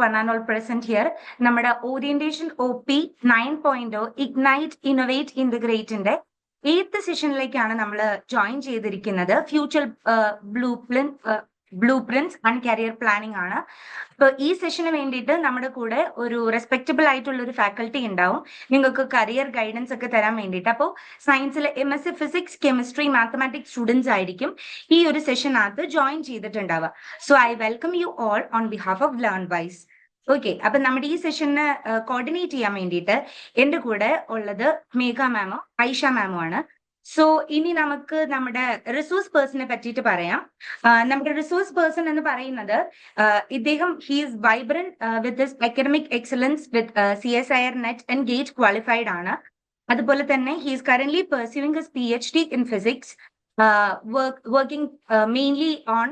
one and all present here. നമ്മുടെ orientation OP 9.0 ignite innovate ഇന്റഗ്രേറ്റിന്റെ 8th സെഷനിലേക്കാണ് നമ്മൾ ജോയിൻ ചെയ്തിരിക്കുന്നത്. Future blueprints and career planning ആണ്. അപ്പൊ ഈ സെഷന് വേണ്ടിയിട്ട് നമ്മുടെ കൂടെ ഒരു റെസ്പെക്റ്റബിൾ ആയിട്ടുള്ള ഒരു ഫാക്കൽറ്റി ഉണ്ടാവും നിങ്ങൾക്ക് കരിയർ ഗൈഡൻസ് ഒക്കെ തരാൻ വേണ്ടിയിട്ട്. അപ്പോൾ സയൻസിലെ MSc physics, chemistry, mathematics students ആയിരിക്കും ഈ ഒരു സെഷനകത്ത് ജോയിൻ ചെയ്തിട്ടുണ്ടാവുക. So I welcome you all on behalf of learn wise. Okay, അപ്പൊ നമ്മുടെ ഈ സെഷന് കോർഡിനേറ്റ് ചെയ്യാൻ വേണ്ടിയിട്ട് എന്റെ കൂടെ ഉള്ളത് മേഘ മാമോ ഐഷ മാമോ ആണ്. സോ ഇനി നമുക്ക് നമ്മുടെ റിസോഴ്സ് പേഴ്സണെ പറ്റിയിട്ട് പറയാം. നമ്മുടെ റിസോഴ്സ് പേഴ്സൺ എന്ന് പറയുന്നത് ഇദ്ദേഹം he's vibrant with his academic excellence with CSIR NET and GATE qualified ആണ്. അതുപോലെ തന്നെ he's currently pursuing his PhD in physics, working mainly on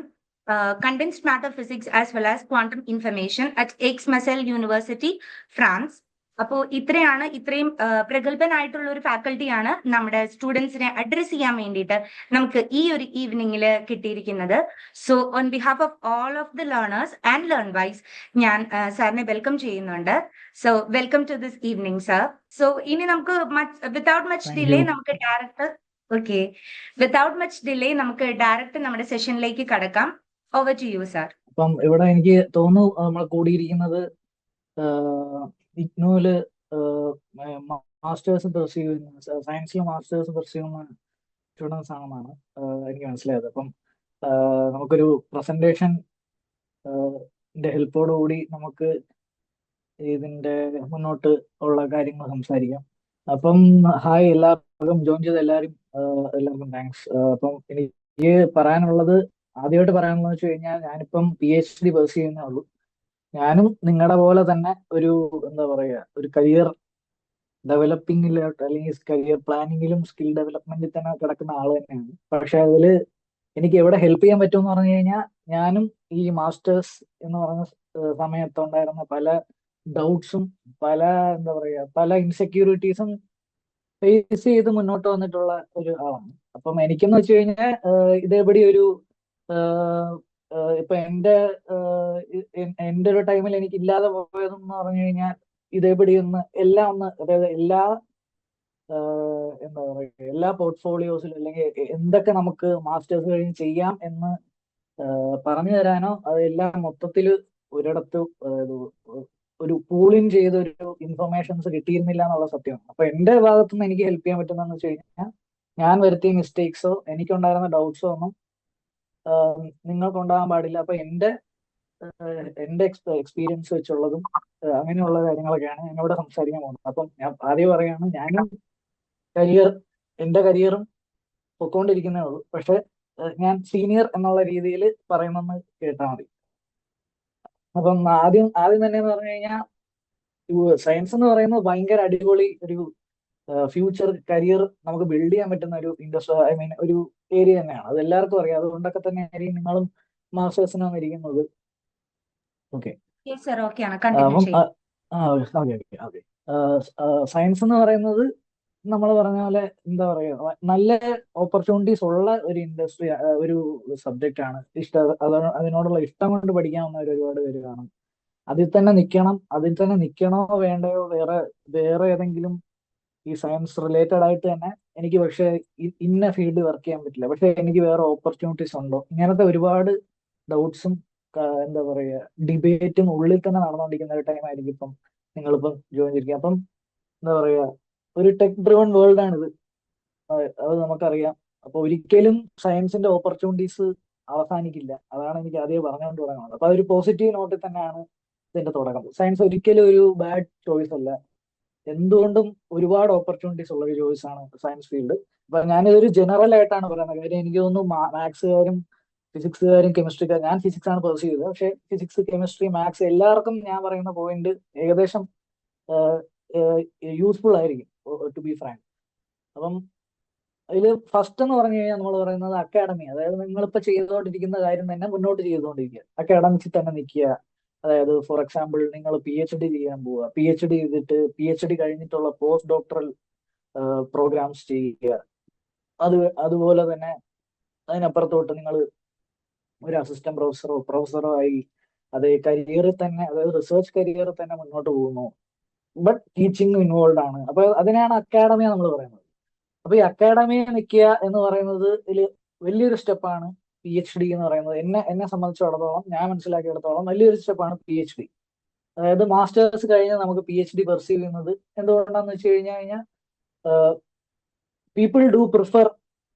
condensed matter physics as well as quantum information at Aix-Marseille University, France. അപ്പോൾ ഇത്രയും പ്രഗത്ഭനായിട്ടുള്ള ഒരു ഫാക്കൽറ്റിയാണ് നമ്മുടെ സ്റ്റുഡൻസിനെ address ചെയ്യാൻ വേണ്ടിയിട്ട് നമുക്ക് ഈ ഒരു ഈവനിങ്ങിൽ കിട്ടിയിരിക്കുന്നത്. So on behalf of all of the learners and learn wise ഞാൻ സാറിനെ വെൽക്കം ചെയ്യുന്നുണ്ട്. So welcome to this evening sir. So ഇനി നമുക്ക് വിത്തൗട്ട് മച്ച് ഡിലേ നമുക്ക് ഡയറക്റ്റ് നമ്മുടെ സെഷനിലേക്ക് കടക്കാം. Over to you sir. അപ്പം ഇവിടെ എനിക്ക് തോന്നുന്നു നമ്മൾ കൂടിയിരിക്കുന്നത് ഇഗ്നോയില് മാസ്റ്റേഴ്സ് പെർസ്യൂ ചെയ്യുന്ന, സയൻസിൽ മാസ്റ്റേഴ്സ് പെർസ്യൂ ചെയ്യുന്ന സ്റ്റുഡൻസ് ആണെന്നാണ് എനിക്ക് മനസ്സിലായത്. അപ്പം നമുക്കൊരു പ്രസന്റേഷൻ ഹെൽപ്പോടുകൂടി നമുക്ക് ഇതിന്റെ മുന്നോട്ട് ഉള്ള കാര്യങ്ങൾ സംസാരിക്കാം. അപ്പം ഹായ്, എല്ലാവർക്കും ജോയിൻ ചെയ്ത എല്ലാവർക്കും താങ്ക്സ്. അപ്പം എനിക്ക് ആദ്യമായിട്ട് പറയാനുള്ളത് വെച്ച് കഴിഞ്ഞാൽ ഞാനിപ്പം PhD പെർസ്യൂ ചെയ്യുന്നേ ഉള്ളൂ. ഞാനും നിങ്ങളുടെ പോലെ തന്നെ ഒരു ഒരു കരിയർ ഡെവലപ്പിംഗിലോട്ട് അല്ലെങ്കിൽ കരിയർ പ്ലാനിങ്ങിലും സ്കിൽ ഡെവലപ്മെന്റിൽ തന്നെ കിടക്കുന്ന ആൾ തന്നെയാണ്. പക്ഷെ അതില് എനിക്ക് എവിടെ ഹെൽപ്പ് ചെയ്യാൻ പറ്റുമെന്ന് പറഞ്ഞു കഴിഞ്ഞാൽ ഞാനും ഈ മാസ്റ്റേഴ്സ് എന്ന് പറഞ്ഞ സമയത്തുണ്ടായിരുന്ന പല ഡൗട്ട്സും പല ഇൻസെക്യൂരിറ്റീസും ഫേസ് ചെയ്ത് മുന്നോട്ട് വന്നിട്ടുള്ള ഒരു ആളാണ്. അപ്പം എനിക്കെന്ന് വെച്ച് കഴിഞ്ഞാൽ ഇതേപടി ഒരു ഇപ്പൊ എന്റെ ഒരു ടൈമിൽ എനിക്ക് ഇല്ലാതെ പോയതെന്ന് പറഞ്ഞു കഴിഞ്ഞാൽ ഇതേപടി അതായത് എല്ലാ പോർട്ട്ഫോളിയോസിലും അല്ലെങ്കിൽ എന്തൊക്കെ നമുക്ക് മാസ്റ്റേഴ്സ് കഴിഞ്ഞ് ചെയ്യാം എന്ന് പറഞ്ഞു തരാനോ അതെല്ലാം മൊത്തത്തിൽ ഒരിടത്ത് ഒരു പൂളിങ് ചെയ്ത ഒരു ഇൻഫർമേഷൻസ് കിട്ടിയിരുന്നില്ല എന്നുള്ള സത്യമാണ്. അപ്പൊ എന്റെ ഭാഗത്തുനിന്ന് എനിക്ക് ഹെൽപ്പ് ചെയ്യാൻ പറ്റുന്നതെന്ന് വെച്ച് കഴിഞ്ഞാൽ ഞാൻ വരുത്തിയ മിസ്റ്റേക്സോ എനിക്കുണ്ടായിരുന്ന ഡൗട്ട്സോ ഒന്നും നിങ്ങൾക്കുണ്ടാകാൻ പാടില്ല. അപ്പൊ എന്റെ എക്സ്പീരിയൻസ് വെച്ചുള്ളതും അങ്ങനെയുള്ള കാര്യങ്ങളൊക്കെയാണ് എന്നോട് സംസാരിക്കാൻ പോകുന്നത്. അപ്പം ഞാൻ ആദ്യം പറയാണ്, എന്റെ കരിയറും പൊക്കോണ്ടിരിക്കുന്നേ ഉള്ളൂ. പക്ഷെ ഞാൻ സീനിയർ എന്നുള്ള രീതിയിൽ പറയുമെന്ന് കേട്ടാൽ മതി. അപ്പം ആദ്യം തന്നെ എന്ന് പറഞ്ഞു കഴിഞ്ഞാൽ സയൻസ് എന്ന് പറയുന്നത് ഭയങ്കര അടിപൊളി ഒരു ഫ്യൂച്ചർ കരിയർ നമുക്ക് ബിൽഡ് ചെയ്യാൻ പറ്റുന്ന ഒരു ഇൻഡസ്ട്രി, ഒരു ഏരിയ തന്നെയാണ്. അത് എല്ലാവർക്കും അറിയാം. അതുകൊണ്ടൊക്കെ തന്നെ ആയിരിക്കും നിങ്ങളും മാസ്റ്റേഴ്സിന് വന്നിരിക്കുന്നത്. ഓക്കെ, സയൻസ് എന്ന് പറയുന്നത് നമ്മൾ പറഞ്ഞ പോലെ നല്ല ഓപ്പർച്യൂണിറ്റീസ് ഉള്ള ഒരു ഇൻഡസ്ട്രി, ഒരു സബ്ജക്റ്റ് ആണ്. അതിനോടുള്ള ഇഷ്ടം കൊണ്ട് പഠിക്കാവുന്ന ഒരുപാട് പേര് കാണും. അതിൽ തന്നെ നിൽക്കണോ വേണ്ടയോ വേറെ ഏതെങ്കിലും ഈ സയൻസ് റിലേറ്റഡ് ആയിട്ട് തന്നെ എനിക്ക് പക്ഷെ ഇന്ന ഫീൽഡ് വർക്ക് ചെയ്യാൻ പറ്റില്ല, പക്ഷെ എനിക്ക് വേറെ ഓപ്പർച്യൂണിറ്റീസ് ഉണ്ടോ, ഇങ്ങനത്തെ ഒരുപാട് ഡൗട്ട്സും ഡിബേറ്റും ഉള്ളിൽ തന്നെ നടന്നുകൊണ്ടിരിക്കുന്ന ഒരു ടൈം ആയിരിക്കും ഇപ്പം നിങ്ങളിപ്പം ജോയിൻ ചെയ്തിരിക്കുക. അപ്പം ഒരു ടെക് ഡ്രിവൺ വേൾഡ് ആണിത്, അത് നമുക്കറിയാം. അപ്പൊ ഒരിക്കലും സയൻസിന്റെ ഓപ്പർച്യൂണിറ്റീസ് അവസാനിക്കില്ല. അതാണ് എനിക്ക് ആദ്യം പറഞ്ഞുകൊണ്ട് തുടങ്ങുന്നത്. അപ്പൊ അതൊരു പോസിറ്റീവ് നോട്ടിൽ തന്നെയാണ് ഇതിന്റെ തുടക്കം. സയൻസ് ഒരിക്കലും ഒരു ബാഡ് ചോയ്സ് അല്ല, എന്തുകൊണ്ടും ഒരുപാട് ഓപ്പർച്യൂണിറ്റീസ് ഉള്ള ഒരു ചോയ്സ് ആണ് സയൻസ് ഫീൽഡ്. അപ്പൊ ഞാനിതൊരു ജനറൽ ആയിട്ടാണ് പറയുന്നത്. കാര്യം എനിക്ക് തോന്നുന്നു മാത്സുകാരും ഫിസിക്സുകാരും കെമിസ്ട്രിക്കാരും, ഞാൻ ഫിസിക്സ് ആണ് പെർസ്യൂ ചെയ്തത്, പക്ഷെ ഫിസിക്സ്, കെമിസ്ട്രി, മാത്സ് എല്ലാവർക്കും ഞാൻ പറയുന്ന പോയിന്റ് ഏകദേശം യൂസ്ഫുൾ ആയിരിക്കും, ടു ബി ഫ്രാങ്ക്. അപ്പം അതിൽ ഫസ്റ്റ് എന്ന് പറഞ്ഞു കഴിഞ്ഞാൽ നമ്മൾ പറയുന്നത് അക്കാഡമി, അതായത് നിങ്ങളിപ്പോൾ ചെയ്തുകൊണ്ടിരിക്കുന്ന കാര്യം തന്നെ മുന്നോട്ട് ചെയ്തുകൊണ്ടിരിക്കുക, അക്കാഡമിക്സിൽ തന്നെ നിൽക്കുക. അതായത് ഫോർ എക്സാമ്പിൾ നിങ്ങൾ PhD ചെയ്യാൻ പോവുക, PhD ചെയ്തിട്ട് PhD കഴിഞ്ഞിട്ടുള്ള പോസ്റ്റ് ഡോക്ടറൽ പ്രോഗ്രാംസ് ചെയ്യുക. അതുപോലെ തന്നെ അതിനപ്പുറത്തോട്ട് നിങ്ങൾ ഒരു അസിസ്റ്റന്റ് പ്രൊഫസറോ ആയി അത് കരിയറിൽ തന്നെ, അതായത് റിസർച്ച് കരിയറിൽ തന്നെ മുന്നോട്ട് പോകുന്നു, ബട്ട് ടീച്ചിങ് ഇൻവോൾവ് ആണ്. അപ്പൊ അതിനാണ് അക്കാഡമി നമ്മൾ പറയുന്നത്. അപ്പൊ ഈ അക്കാഡമിയെ നിൽക്കുക എന്ന് പറയുന്നത് ഇതിൽ വലിയൊരു സ്റ്റെപ്പാണ് PhD എന്ന് പറയുന്നത്. എന്നെ സംബന്ധിച്ചിടത്തോളം, ഞാൻ മനസ്സിലാക്കിയിടത്തോളം വലിയൊരു സ്റ്റെപ്പാണ് PhD. അതായത് മാസ്റ്റേഴ്സ് കഴിഞ്ഞ് നമുക്ക് PhD പെർസീവ് ചെയ്യുന്നത് എന്തുകൊണ്ടാന്ന് വെച്ച് കഴിഞ്ഞാൽ people do prefer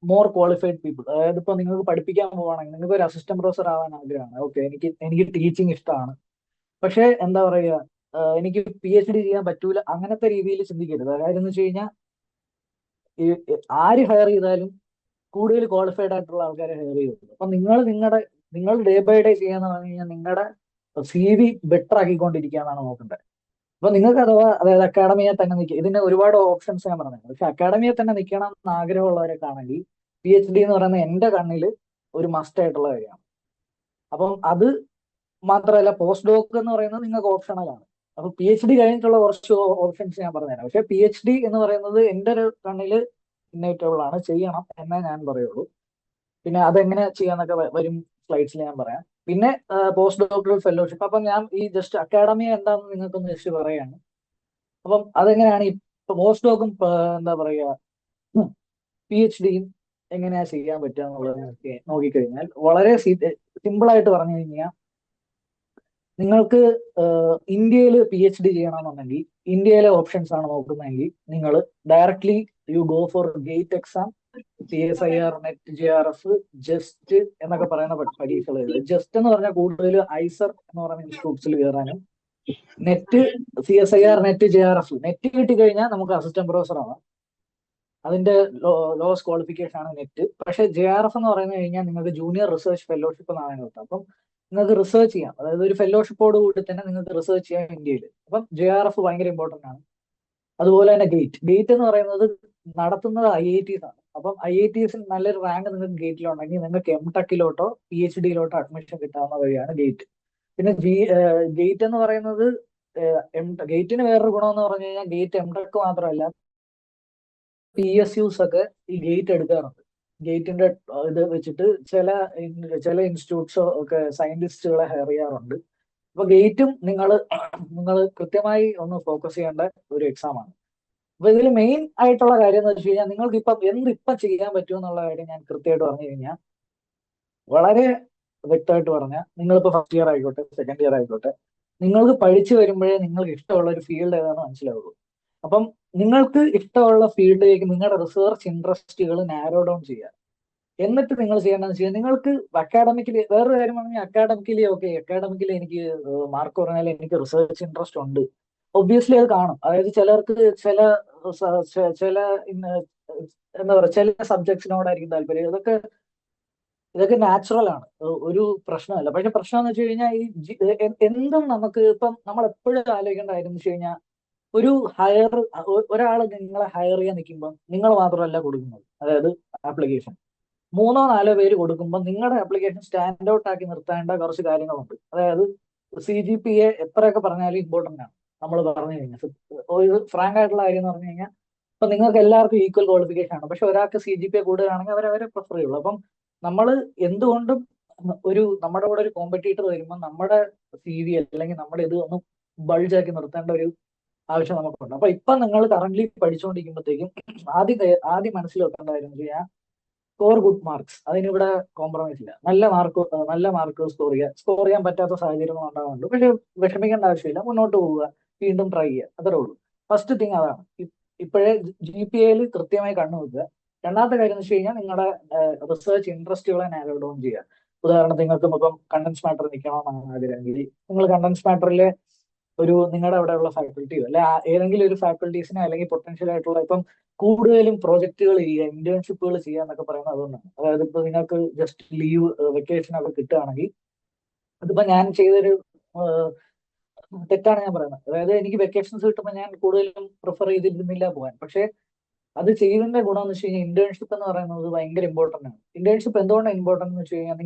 more qualified people. അതായത് ഇപ്പൊ നിങ്ങൾക്ക് പഠിപ്പിക്കാൻ പോവാണെങ്കിൽ നിങ്ങൾക്ക് ഒരു അസിസ്റ്റന്റ് പ്രൊഫസർ ആവാൻ ആഗ്രഹമാണ്, ഓക്കെ, എനിക്ക് ടീച്ചിങ് ഇഷ്ടമാണ്, പക്ഷെ എന്താ പറയുക, എനിക്ക് PhD ചെയ്യാൻ പറ്റൂല, അങ്ങനത്തെ രീതിയിൽ ചിന്തിക്കരുത്. അതായത് എന്ന് വെച്ച് കഴിഞ്ഞാൽ ആര് ഹയർ ചെയ്താലും കൂടുതൽ ക്വാളിഫൈഡ് ആയിട്ടുള്ള ആൾക്കാരെ ഹയർ ചെയ്യുള്ളൂ. അപ്പൊ നിങ്ങൾ ഡേ ബൈ ഡേ ചെയ്യാന്ന് പറഞ്ഞു കഴിഞ്ഞാൽ നിങ്ങളുടെ CV ബെറ്റർ ആക്കിക്കൊണ്ടിരിക്കുക എന്നാണ് നോക്കേണ്ടത്. അപ്പൊ നിങ്ങൾക്ക് അഥവാ, അതായത് അക്കാഡമിയെ തന്നെ നിൽക്കുക, ഇതിന് ഒരുപാട് ഓപ്ഷൻസ് ഞാൻ പറഞ്ഞത്, പക്ഷെ അക്കാഡമിയെ തന്നെ നിൽക്കണം എന്ന് ആഗ്രഹമുള്ളവരൊക്കെ ആണെങ്കിൽ PhD എന്ന് പറയുന്നത് എന്റെ കണ്ണിൽ ഒരു മസ്റ്റ് ആയിട്ടുള്ള കാര്യമാണ്. അപ്പം അത് മാത്രമല്ല, പോസ്റ്റ് ഡോക്ക് എന്ന് പറയുന്നത് നിങ്ങൾക്ക് ഓപ്ഷണലാണ്. അപ്പൊ PhD കഴിഞ്ഞിട്ടുള്ള കുറച്ച് ഓപ്ഷൻസ് ഞാൻ പറഞ്ഞുതരാം. പക്ഷെ PhD എന്ന് പറയുന്നത് എന്റെ ഒരു കണ്ണിൽ ഇന്നേറ്റബിൾ ആണ്, ചെയ്യണം എന്നേ ഞാൻ പറയുള്ളൂ. പിന്നെ അതെങ്ങനെ ചെയ്യാന്നൊക്കെ വരും സ്ലൈഡ്സിൽ ഞാൻ പറയാം. പിന്നെ പോസ്റ്റ് ഡോക്ടറൽ ഫെലോഷിപ്പ്. അപ്പം ഞാൻ ഈ ജസ്റ്റ് അക്കാഡമി എന്താണെന്ന് നിങ്ങൾക്കൊന്ന് ജസ്റ്റ് പറയാണ്. അപ്പം അതെങ്ങനെയാണ് ഈ പോസ്റ്റ് ഡോക്കും എന്താ പറയുക PhDയും എങ്ങനെയാ ചെയ്യാൻ പറ്റുക എന്നുള്ളത് നോക്കിക്കഴിഞ്ഞാൽ വളരെ സിമ്പിൾ ആയിട്ട് പറഞ്ഞു കഴിഞ്ഞാൽ, നിങ്ങൾക്ക് ഇന്ത്യയിൽ PhD ചെയ്യണമെന്നുണ്ടെങ്കിൽ ഇന്ത്യയിലെ ഓപ്ഷൻസ് ആണ് നോക്കുന്നതെങ്കിൽ നിങ്ങൾ directly you go for gate exam, CSIR, net, JRF, just എന്നൊക്കെ പറയുന്ന പരീക്ഷകൾ എഴുതുക. ജസ്റ്റ് എന്ന് പറഞ്ഞാൽ കൂടുതൽ ഐസർ എന്ന് പറയുന്ന ഇൻസ്റ്റിറ്റ്യൂട്ട്സിൽ കയറാനും, net, CSIR, net, JRF. Net കിട്ടിക്കഴിഞ്ഞാൽ നമുക്ക് അസിസ്റ്റന്റ് പ്രൊഫസർ ആവാം, അതിന്റെ ലോവസ്റ്റ് ക്വാളിഫിക്കേഷൻ ആണ് നെറ്റ്. പക്ഷെ JRF എന്ന് പറഞ്ഞു കഴിഞ്ഞാൽ നിങ്ങൾക്ക് ജൂനിയർ റിസർച്ച് ഫെലോഷിപ്പ് എന്നാണ് കിട്ടും. അപ്പം നിങ്ങൾക്ക് റിസർച്ച് ചെയ്യാം, അതായത് ഒരു ഫെലോഷിപ്പോട് കൂടി തന്നെ നിങ്ങൾക്ക് റിസർച്ച് ചെയ്യാം ഇന്ത്യയിൽ. അപ്പം JRF ഭയങ്കര ഇമ്പോർട്ടന്റ് ആണ്. അതുപോലെ തന്നെ ഗേറ്റ് എന്ന് പറയുന്നത് നടത്തുന്നത് IITs ആണ്. അപ്പം IITs നല്ലൊരു റാങ്ക് നിങ്ങൾക്ക് ഗേറ്റിലുണ്ടെങ്കിൽ നിങ്ങൾക്ക് MTechലോട്ടോ PhDയിലോട്ടോ അഡ്മിഷൻ കിട്ടാവുന്ന വഴിയാണ് ഗേറ്റ്. പിന്നെ ഗേറ്റ് എന്ന് പറയുന്നത്, ഗേറ്റിന് വേറൊരു ഗുണം എന്ന് പറഞ്ഞു കഴിഞ്ഞാൽ ഗേറ്റ് MTech മാത്രമല്ല, PSUs ഒക്കെ ഈ ഗേറ്റ് എടുക്കാറുണ്ട്. ഗേറ്റിന്റെ ഇത് വെച്ചിട്ട് ചില ഇൻസ്റ്റിറ്റ്യൂട്ട്സ് ഒക്കെ സയന്റിസ്റ്റുകളെ ഹയർ ചെയ്യാറുണ്ട്. അപ്പൊ ഗേറ്റും നിങ്ങൾ കൃത്യമായി ഒന്ന് ഫോക്കസ് ചെയ്യേണ്ട ഒരു എക്സാം ആണ്. അപ്പൊ ഇതിൽ മെയിൻ ആയിട്ടുള്ള കാര്യം എന്ന് വെച്ച് കഴിഞ്ഞാൽ, നിങ്ങൾക്ക് ഇപ്പം ചെയ്യാൻ പറ്റും എന്നുള്ള കാര്യം ഞാൻ കൃത്യമായിട്ട് പറഞ്ഞു കഴിഞ്ഞാൽ, വളരെ വ്യക്തമായിട്ട് പറഞ്ഞാൽ, നിങ്ങളിപ്പോ ഫസ്റ്റ് ഇയർ ആയിക്കോട്ടെ, സെക്കൻഡ് ഇയർ ആയിക്കോട്ടെ, നിങ്ങൾക്ക് പഠിച്ചു വരുമ്പോഴേ നിങ്ങൾക്ക് ഇഷ്ടമുള്ള ഒരു ഫീൽഡ് ഏതാണെന്ന് മനസ്സിലാവുള്ളൂ. അപ്പം നിങ്ങൾക്ക് ഇഷ്ടമുള്ള ഫീൽഡിലേക്ക് നിങ്ങളുടെ റിസർച്ച് ഇൻട്രസ്റ്റുകൾ നാരോ ഡൗൺ ചെയ്യുക. എന്നിട്ട് നിങ്ങൾ ചെയ്യേണ്ടതെന്ന് വെച്ചാൽ, നിങ്ങൾക്ക് അക്കാഡമിക്കലി, വേറൊരു കാര്യം പറഞ്ഞാൽ അക്കാഡമിക്കലി ഓക്കെ, അക്കാഡമിക്കലി എനിക്ക് മാർക്ക് പറഞ്ഞാൽ എനിക്ക് റിസർച്ച് ഇൻട്രസ്റ്റ് ഉണ്ട്, ഒബ്വിയസ്ലി അത് കാണും. അതായത് ചിലർക്ക് ചില എന്താ പറയുക, ചില സബ്ജക്ട്സിനോടായിരിക്കും താല്പര്യം. ഇതൊക്കെ നാച്ചുറൽ ആണ്, ഒരു പ്രശ്നമല്ല. പക്ഷെ പ്രശ്നം എന്ന് വെച്ച് കഴിഞ്ഞാൽ, എന്തും നമുക്ക് ഇപ്പം നമ്മൾ എപ്പോഴും ആലോചിക്കേണ്ട കാര്യം എന്ന് വെച്ച് കഴിഞ്ഞാൽ, ഒരാൾ നിങ്ങളെ ഹയർ ചെയ്യാൻ നിൽക്കുമ്പോൾ നിങ്ങൾ മാത്രമല്ല കൊടുക്കുന്നത്. അതായത് ആപ്ലിക്കേഷൻ 3-4 പേര് കൊടുക്കുമ്പോൾ നിങ്ങളുടെ ആപ്ലിക്കേഷൻ സ്റ്റാൻഡ് ഔട്ട് ആക്കി നിർത്തേണ്ട കുറച്ച് കാര്യങ്ങളുണ്ട്. അതായത് CGPA എത്രയൊക്കെ പറഞ്ഞാലും ഇമ്പോർട്ടന്റ് ആണ്. നമ്മൾ പറഞ്ഞു കഴിഞ്ഞാൽ ഒരു ഫ്രാങ്ക് ആയിട്ടുള്ള കാര്യം എന്ന് പറഞ്ഞു കഴിഞ്ഞാൽ, ഇപ്പൊ നിങ്ങൾക്ക് എല്ലാവർക്കും ഈക്വൽ ക്വാളിഫിക്കേഷൻ ആണ്, പക്ഷെ ഒരാൾക്ക് CGPA കൂടുകയാണെങ്കിൽ അവരെ പ്രിഫർ ചെയ്യുള്ളൂ. അപ്പം നമ്മൾ എന്തുകൊണ്ടും നമ്മുടെ കൂടെ ഒരു കോമ്പറ്റീറ്റർ വരുമ്പോൾ നമ്മുടെ CV അല്ലെങ്കിൽ നമ്മുടെ ഇത് ഒന്ന് ബൾജ് ആക്കി നിർത്തേണ്ട ഒരു ആവശ്യം നമുക്കുണ്ട്. അപ്പൊ ഇപ്പൊ നിങ്ങൾ കറന്റ് പഠിച്ചുകൊണ്ടിരിക്കുമ്പോഴത്തേക്കും ആദ്യം മനസ്സിൽ വെക്കേണ്ട കാര്യം ചെയ്യാം, സ്കോർ ഗുഡ് മാർക്സ്. അതിനിവിടെ കോംപ്രമൈസ് ഇല്ല. നല്ല മാർക്ക് സ്കോർ ചെയ്യാൻ പറ്റാത്ത സാഹചര്യങ്ങൾ ഉണ്ടാകുന്നുണ്ട്, പക്ഷെ വിഷമിക്കേണ്ട ആവശ്യമില്ല, മുന്നോട്ട് പോവുക, വീണ്ടും ട്രൈ ചെയ്യുക, അത്രേ ഉള്ളൂ. ഫസ്റ്റ് തിങ് അതാണ്. ഇപ്പോഴേ GPAയിൽ കൃത്യമായി കണ്ണു വെക്കുക. രണ്ടാമത്തെ കാര്യം എന്ന് വെച്ച് കഴിഞ്ഞാൽ, നിങ്ങളുടെ റിസർച്ച് ഇൻട്രസ്റ്റുകളെ നാരോ ഡൗൺ ചെയ്യുക. ഉദാഹരണത്തിന് നിങ്ങൾക്ക് ഇപ്പം കണ്ടൻസ് മാറ്റർ നിൽക്കണമെന്നാണ് ആഗ്രഹമെങ്കിൽ, നിങ്ങൾ കണ്ടൻസ് മാറ്ററിലെ നിങ്ങളുടെ അവിടെയുള്ള ഫാക്കൽറ്റിയോ അല്ലെ ഏതെങ്കിലും ഒരു ഫാക്കൽറ്റീസിനെ, അല്ലെങ്കിൽ പൊട്ടൻഷ്യൽ ആയിട്ടുള്ള, ഇപ്പം കൂടുതലും പ്രോജക്റ്റുകൾ ചെയ്യുക, ഇന്റേൺഷിപ്പുകൾ ചെയ്യുക എന്നൊക്കെ പറയുന്നത് അതുകൊണ്ടാണ്. അതായത് ഇപ്പൊ നിങ്ങൾക്ക് ജസ്റ്റ് ലീവ്, വെക്കേഷൻ ഒക്കെ കിട്ടുകയാണെങ്കിൽ, അതിപ്പോ ഞാൻ ചെയ്തൊരു തെറ്റാണ് ഞാൻ പറയുന്നത്. അതായത് എനിക്ക് വെക്കേഷൻസ് കിട്ടുമ്പോൾ ഞാൻ കൂടുതലും പ്രിഫർ ചെയ്തിരുന്നില്ല പോകാൻ. പക്ഷെ അത് ചെയ്തതിന്റെ ഗുണം എന്ന് വെച്ച് കഴിഞ്ഞാൽ, ഇന്റേൺഷിപ്പ് എന്ന് പറയുന്നത് ഭയങ്കര ഇമ്പോർട്ടന്റ് ആണ്. ഇന്റേൺഷിപ്പ് എന്തുകൊണ്ടാണ് ഇമ്പോർട്ടന്റ് എന്ന് വെച്ച് കഴിഞ്ഞാൽ,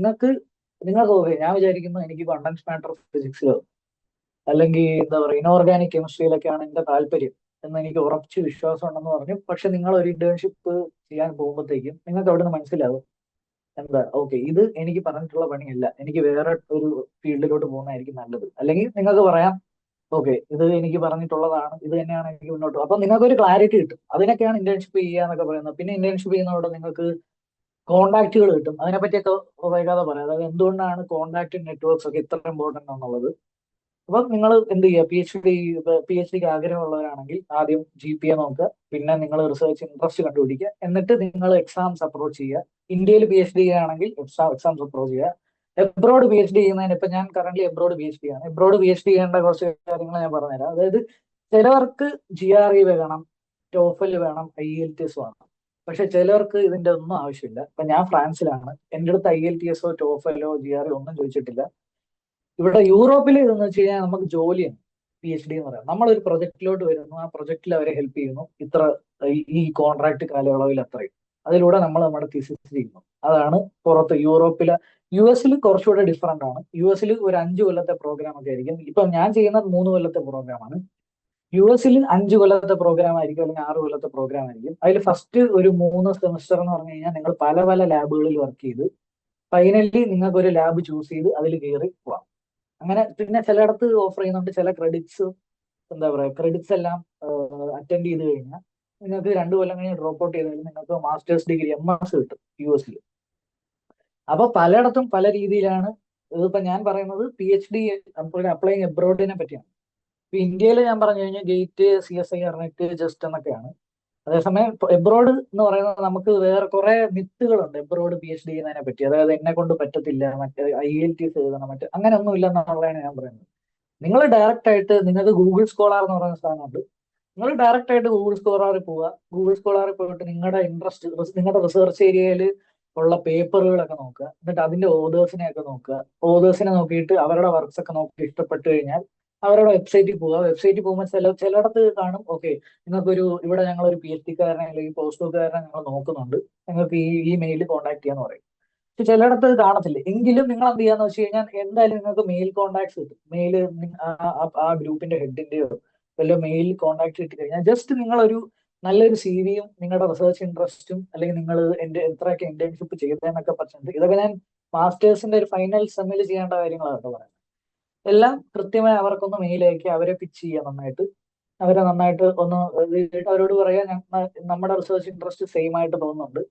നിങ്ങൾക്ക് ഓക്കെ, ഞാൻ വിചാരിക്കുന്നു എനിക്ക് കണ്ടൻസ് മാറ്റർ ഫിസിക്സിലോ അല്ലെങ്കിൽ എന്താ പറയുക ഇനോർഗാനിക് കെമിസ്ട്രിയിലൊക്കെയാണ് എന്റെ താല്പര്യം എന്ന് എനിക്ക് ഉറച്ചു വിശ്വാസം ഉണ്ടെന്ന് പറഞ്ഞു. പക്ഷെ നിങ്ങൾ ഒരു ഇന്റേൺഷിപ്പ് ചെയ്യാൻ പോകുമ്പോഴത്തേക്കും നിങ്ങൾക്ക് അവിടെ നിന്ന് മനസ്സിലാവും, എന്താ ഓക്കെ ഇത് എനിക്ക് പറഞ്ഞിട്ടുള്ള പണിയല്ല, എനിക്ക് വേറെ ഒരു ഫീൽഡിലോട്ട് പോകുന്നതായിരിക്കും നല്ലത്. അല്ലെങ്കിൽ നിങ്ങൾക്ക് പറയാം ഓക്കെ ഇത് എനിക്ക് പറഞ്ഞിട്ടുള്ളതാണ്, ഇത് തന്നെയാണ് എനിക്ക് മുന്നോട്ട്. അപ്പൊ നിങ്ങൾക്ക് ഒരു ക്ലാരിറ്റി കിട്ടും. അതിനൊക്കെയാണ് ഇന്റേൺഷിപ്പ് ചെയ്യുക എന്നൊക്കെ പറയുന്നത്. പിന്നെ ഇന്റേൺഷിപ്പ് ചെയ്യുന്നതോടെ നിങ്ങൾക്ക് കോൺടാക്റ്റുകൾ കിട്ടും. അതിനെപ്പറ്റിയൊക്കെ വൈകാതെ പറയാം. അതായത് എന്തുകൊണ്ടാണ് കോൺടാക്ട് നെറ്റ്വർക്ക്സ് ഒക്കെ ഇത്ര ഇമ്പോർട്ടന്റ് എന്നുള്ളത്. അപ്പൊ നിങ്ങൾ എന്ത് ചെയ്യുക, പി എച്ച് ഡിക്ക് ആഗ്രഹമുള്ളവരാണെങ്കിൽ ആദ്യം GPA നോക്കുക, പിന്നെ നിങ്ങൾ റിസർച്ച് ഇൻട്രസ്റ്റ് കണ്ടുപിടിക്കുക, എന്നിട്ട് നിങ്ങൾ എക്സാംസ് അപ്രോച്ച് ചെയ്യുക. ഇന്ത്യയിൽ PhD ചെയ്യുകയാണെങ്കിൽ എക്സാംസ് അപ്രോച്ച് ചെയ്യുക. എബ്രോഡ് PhD ചെയ്യുന്നതിന് ഇപ്പൊ ഞാൻ കറന്റ് എബ്രോഡ് PhD ആണ്. എബ്രോഡ് PhD ചെയ്യേണ്ട കുറച്ച് കാര്യങ്ങൾ ഞാൻ പറഞ്ഞുതരാം. അതായത് ചിലവർക്ക് GRE വേണം, TOEFL വേണം, IELTS വേണം. പക്ഷെ ചിലർക്ക് ഇതിന്റെ ഒന്നും ആവശ്യമില്ല. ഇപ്പൊ ഞാൻ ഫ്രാൻസിലാണ്, എന്റെ അടുത്ത് IELTS TOEFL GRE ഒന്നും ചോദിച്ചിട്ടില്ല. ഇവിടെ യൂറോപ്പിൽ ഇതെന്ന് വെച്ച് കഴിഞ്ഞാൽ നമുക്ക് ജോലിയാണ് PhD എന്ന് പറയാം. നമ്മളൊരു പ്രൊജക്റ്റിലോട്ട് വരുന്നു, ആ പ്രൊജക്റ്റിൽ അവരെ ഹെൽപ്പ് ചെയ്യുന്നു, ഇത്ര ഈ കോൺട്രാക്ട് കാലയളവിൽ അത്രയും, അതിലൂടെ നമ്മൾ നമ്മുടെ തീസിസ് ചെയ്യുന്നു. അതാണ് പുറത്ത് യൂറോപ്പിലെ. US കുറച്ചുകൂടെ ഡിഫറെന്റ് ആണ്. US ഒരു 5 കൊല്ലത്തെ പ്രോഗ്രാം ഒക്കെ ആയിരിക്കും. ഇപ്പൊ ഞാൻ ചെയ്യുന്നത് 3 കൊല്ലത്തെ പ്രോഗ്രാമാണ്. US 5 കൊല്ലത്തെ പ്രോഗ്രാം ആയിരിക്കും, അല്ലെങ്കിൽ 6 കൊല്ലത്തെ പ്രോഗ്രാം ആയിരിക്കും. അതിൽ ഫസ്റ്റ് ഒരു 3 സെമിസ്റ്റർ എന്ന് പറഞ്ഞു കഴിഞ്ഞാൽ നിങ്ങൾ പല പല ലാബുകളിൽ വർക്ക് ചെയ്ത് ഫൈനലി നിങ്ങൾക്ക് ഒരു ലാബ് ചൂസ് ചെയ്ത് അതിൽ കയറി പോവാം. അങ്ങനെ പിന്നെ ചിലയിടത്ത് ഓഫർ ചെയ്യുന്നുണ്ട് ചില ക്രെഡിറ്റ്സ്. എന്താ പറയുക, ക്രെഡിറ്റ്സ് എല്ലാം അറ്റൻഡ് ചെയ്ത് കഴിഞ്ഞാൽ നിങ്ങൾക്ക് 2 കൊല്ലം കഴിഞ്ഞ് ഡ്രോപ്പ് ഔട്ട് ചെയ്താൽ നിങ്ങൾക്ക് മാസ്റ്റേഴ്സ് ഡിഗ്രി MS കിട്ടും US. അപ്പൊ പലയിടത്തും പല രീതിയിലാണ്. ഇതിപ്പോ ഞാൻ പറയുന്നത് PhD അപ്ലൈങ് എബ്രോഡിനെ പറ്റിയാണ്. ഇപ്പൊ ഇന്ത്യയിൽ ഞാൻ പറഞ്ഞു കഴിഞ്ഞാൽ ഗേറ്റ്, CSIR നെറ്റ്, ജസ്റ്റ് എന്നൊക്കെയാണ്. അതേസമയം എബ്രോഡ് എന്ന് പറയുന്നത് നമുക്ക് വേറെ കുറെ മിത്തുകളുണ്ട് എബ്രോഡ് PhD ചെയ്യുന്നതിനെ പറ്റി. അതായത് എന്നെ കൊണ്ട് പറ്റത്തില്ല, മറ്റേ IELTS എഴുതണം, മറ്റേ അങ്ങനെയൊന്നും ഇല്ല എന്നുള്ളതാണ് ഞാൻ പറയുന്നത്. നിങ്ങൾ ഡയറക്റ്റ് ആയിട്ട് നിങ്ങൾക്ക് ഗൂഗിൾ സ്കോളാർ എന്ന് പറയുന്ന സാധനമുണ്ട്. നിങ്ങൾ ഡയറക്റ്റ് ആയിട്ട് ഗൂഗിൾ സ്കോളാറിൽ പോവുക. ഗൂഗിൾ സ്കോളാറിൽ പോയിട്ട് നിങ്ങളുടെ ഇൻട്രസ്റ്റ്, നിങ്ങളുടെ റിസർച്ച് ഏരിയയിൽ ഉള്ള പേപ്പറുകളൊക്കെ നോക്കുക. എന്നിട്ട് അതിന്റെ ഓതേഴ്സിനെ ഒക്കെ നോക്കുക. ഓതേഴ്സിനെ നോക്കിയിട്ട് അവരുടെ വർക്ക്സ് ഒക്കെ നോക്കി ഇഷ്ടപ്പെട്ട് കഴിഞ്ഞാൽ അവരുടെ വെബ്സൈറ്റിൽ പോവുക. വെബ്സൈറ്റിൽ പോകുമ്പോൾ ചിലയിടത്ത് കാണും ഓക്കെ നിങ്ങൾക്കൊരു ഇവിടെ ഞങ്ങളൊരു PhD-കാരനെ അല്ലെങ്കിൽ പോസ്റ്റ്-ഡോക്കുകാരനെ ഞങ്ങൾ നോക്കുന്നുണ്ട്, നിങ്ങൾക്ക് ഈ മെയിലിൽ കോൺടാക്ട് ചെയ്യാന്ന് പറയും. പക്ഷെ ചിലയിടത്ത് അത് കാണത്തില്ല. എങ്കിലും നിങ്ങൾ എന്ത് ചെയ്യാന്ന് വെച്ച് കഴിഞ്ഞാൽ എന്തായാലും നിങ്ങൾക്ക് മെയിൽ കോൺടാക്ട്സ് കിട്ടും. മെയിൽ ആ ഗ്രൂപ്പിന്റെ ഹെഡിന്റെയോ വല്ല മെയിൽ കോൺടാക്ട് കിട്ടി കഴിഞ്ഞാൽ ജസ്റ്റ് നിങ്ങളൊരു നല്ലൊരു CV-യും നിങ്ങളുടെ റിസർച്ച് ഇൻട്രസ്റ്റും, അല്ലെങ്കിൽ നിങ്ങൾ എത്രയൊക്കെ ഇന്റേൺഷിപ്പ് ചെയ്തതെന്നൊക്കെ പറഞ്ഞിട്ടുണ്ട്. ഇതൊക്കെ ഞാൻ മാസ്റ്റേഴ്സിന്റെ ഒരു ഫൈനൽ സെമ്മിൽ ചെയ്യേണ്ട കാര്യങ്ങളാണ് കേട്ടോ പറയുന്നത്. എല്ലാം കൃത്യമായി അവർക്കൊന്ന് മെയിൽ അയക്കുക, അവരെ പിച്ച് ചെയ്യുക നന്നായിട്ട്. അവരെ നന്നായിട്ട് ഒന്ന് അവരോട് പറയാ നമ്മുടെ റിസർച്ച് ഇൻട്രസ്റ്റ് സെയിം ആയിട്ട് തോന്നുന്നുണ്ട്,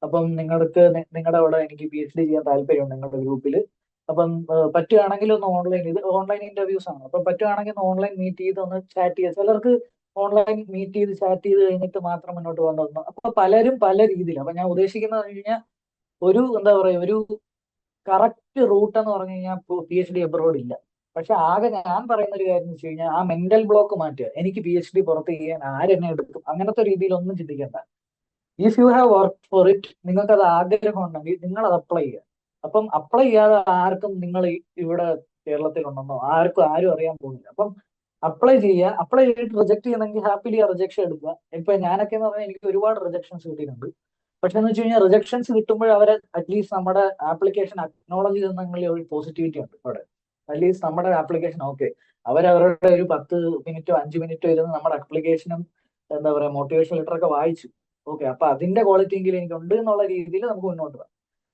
അപ്പം നിങ്ങളുടെ അവിടെ എനിക്ക് PhD ചെയ്യാൻ താല്പര്യമുണ്ട് നിങ്ങളുടെ ഗ്രൂപ്പിൽ. അപ്പം പറ്റുകയാണെങ്കിൽ ഒന്ന് ഓൺലൈൻ ഇന്റർവ്യൂസ് ആണ്. അപ്പം പറ്റുകയാണെങ്കിൽ ഒന്ന് ഓൺലൈൻ മീറ്റ് ചെയ്ത് ഒന്ന് ചാറ്റ് ചെയ്യുക. ചിലർക്ക് ഓൺലൈൻ മീറ്റ് ചെയ്ത് ചാറ്റ് ചെയ്ത് കഴിഞ്ഞിട്ട് മാത്രം മുന്നോട്ട് പോകാൻ തോന്നുന്നു. അപ്പൊ പലരും പല രീതിയിലാണ്. അപ്പൊ ഞാൻ ഉദ്ദേശിക്കുന്നത് കഴിഞ്ഞാൽ ഒരു എന്താ പറയുക, ഒരു കറക്റ്റ് റൂട്ട് എന്ന് പറഞ്ഞു കഴിഞ്ഞാൽ PhD എബ്രോഡ് ഇല്ല. പക്ഷെ ആകെ ഞാൻ പറയുന്ന ഒരു കാര്യം എന്ന് വെച്ച് കഴിഞ്ഞാൽ ആ മെന്റൽ ബ്ലോക്ക് മാറ്റുക. എനിക്ക് PhD പുറത്ത് ചെയ്യാൻ ആരെന്നെ എടുക്കും, അങ്ങനത്തെ രീതിയിലൊന്നും ചിന്തിക്കണ്ട. If you have work for it, നിങ്ങൾക്ക് അത് ആഗ്രഹം ഉണ്ടെങ്കിൽ നിങ്ങൾ അത് അപ്ലൈ ചെയ്യുക. അപ്പം അപ്ലൈ ചെയ്യാതെ ആർക്കും നിങ്ങൾ ഇവിടെ കേരളത്തിലുണ്ടെന്നോ ആരും അറിയാൻ പോകുന്നില്ല. അപ്പം അപ്ലൈ ചെയ്യുക. അപ്ലൈ ചെയ്തിട്ട് റിജക്ട് ചെയ്യണമെങ്കിൽ ഹാപ്പിലി ആ റിജക്ഷൻ എടുക്കുക. ഇപ്പൊ ഞാനൊക്കെ എന്ന് പറഞ്ഞാൽ എനിക്ക് ഒരുപാട് റിജക്ഷൻസ് കിട്ടിയിട്ടുണ്ട്. പക്ഷെ എന്ന് വെച്ച് കഴിഞ്ഞാൽ റിജക്ഷൻസ് കിട്ടുമ്പോൾ അവരെ അറ്റ്ലീസ്റ്റ് നമ്മുടെ ആപ്ലിക്കേഷൻ അക്നോളജ് ചെയ്യുന്നതിൽ ഒരു പോസിറ്റിവിറ്റി ഉണ്ട് അവിടെ. അറ്റ്ലീസ്റ്റ് നമ്മുടെ ആപ്ലിക്കേഷൻ ഓക്കെ, അവരവരുടെ ഒരു 10 മിനിറ്റോ 5 മിനിറ്റോ ഇരുന്ന് നമ്മുടെ ആപ്ലിക്കേഷനും എന്താ പറയാ മോട്ടിവേഷൻ ലെറ്റർ ഒക്കെ വായിച്ചു. ഓക്കെ, അപ്പൊ അതിന്റെ ക്വാളിറ്റി എങ്കിലും എനിക്ക് ഉണ്ട് എന്നുള്ള രീതിയിൽ നമുക്ക് മുന്നോട്ട് പോകാം.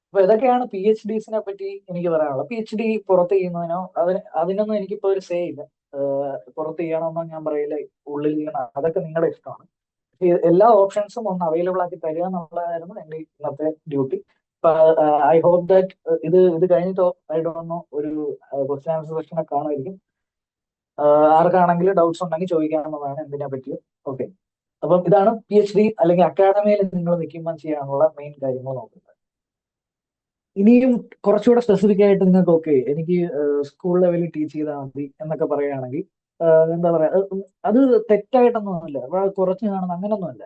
അപ്പൊ ഇതൊക്കെയാണ് PhDs-നെ പറ്റി എനിക്ക് പറയാനുള്ളത്. PhD പുറത്ത് ചെയ്യുന്നതിനോ അതിനൊന്നും എനിക്കിപ്പോ ഒരു സേ ഇല്ല. പുറത്ത് ചെയ്യണമെന്നോ ഞാൻ പറയില്ല, ഉള്ളിൽ ചെയ്യണം, അതൊക്കെ നിങ്ങളുടെ ഇഷ്ടമാണ്. എല്ലാ ഓപ്ഷൻസും ഒന്ന് അവൈലബിൾ ആക്കി തരിക എന്നുള്ളതായിരുന്നു എന്റെ ഇന്നത്തെ ഡ്യൂട്ടി. ഐ ഹോപ്പ് ദാറ്റ് ഇത് കഴിഞ്ഞിട്ട് ഐ ഡോണ്ട് നോ ഒരു ക്വസ്റ്റ്യൻ ആൻസർ സെഷൻ ഒക്കെ കാണുമായിരിക്കും. ആർക്കാണെങ്കിലും ഡൗട്ട്സ് ഉണ്ടെങ്കിൽ ചോദിക്കാവുന്നതാണ് എന്തിനെ പറ്റിയും. ഓക്കെ, അപ്പം ഇതാണ് PhD അല്ലെങ്കിൽ അക്കാഡമിയിൽ നിങ്ങൾ നിൽക്കുമ്പോൾ ചെയ്യാനുള്ള മെയിൻ കാര്യങ്ങൾ നോക്കുന്നത്. ഇനിയും കുറച്ചുകൂടെ സ്പെസിഫിക് ആയിട്ട് നിങ്ങൾക്ക് ഓക്കെ എനിക്ക് സ്കൂൾ ലെവലിൽ ടീച്ച് ചെയ്താൽ മതി എന്നൊക്കെ പറയുകയാണെങ്കിൽ എന്താ പറയാ, അത് തെറ്റായിട്ടൊന്നുമല്ല. അവിടെ കുറച്ച് കാണുന്ന അങ്ങനൊന്നുമല്ല.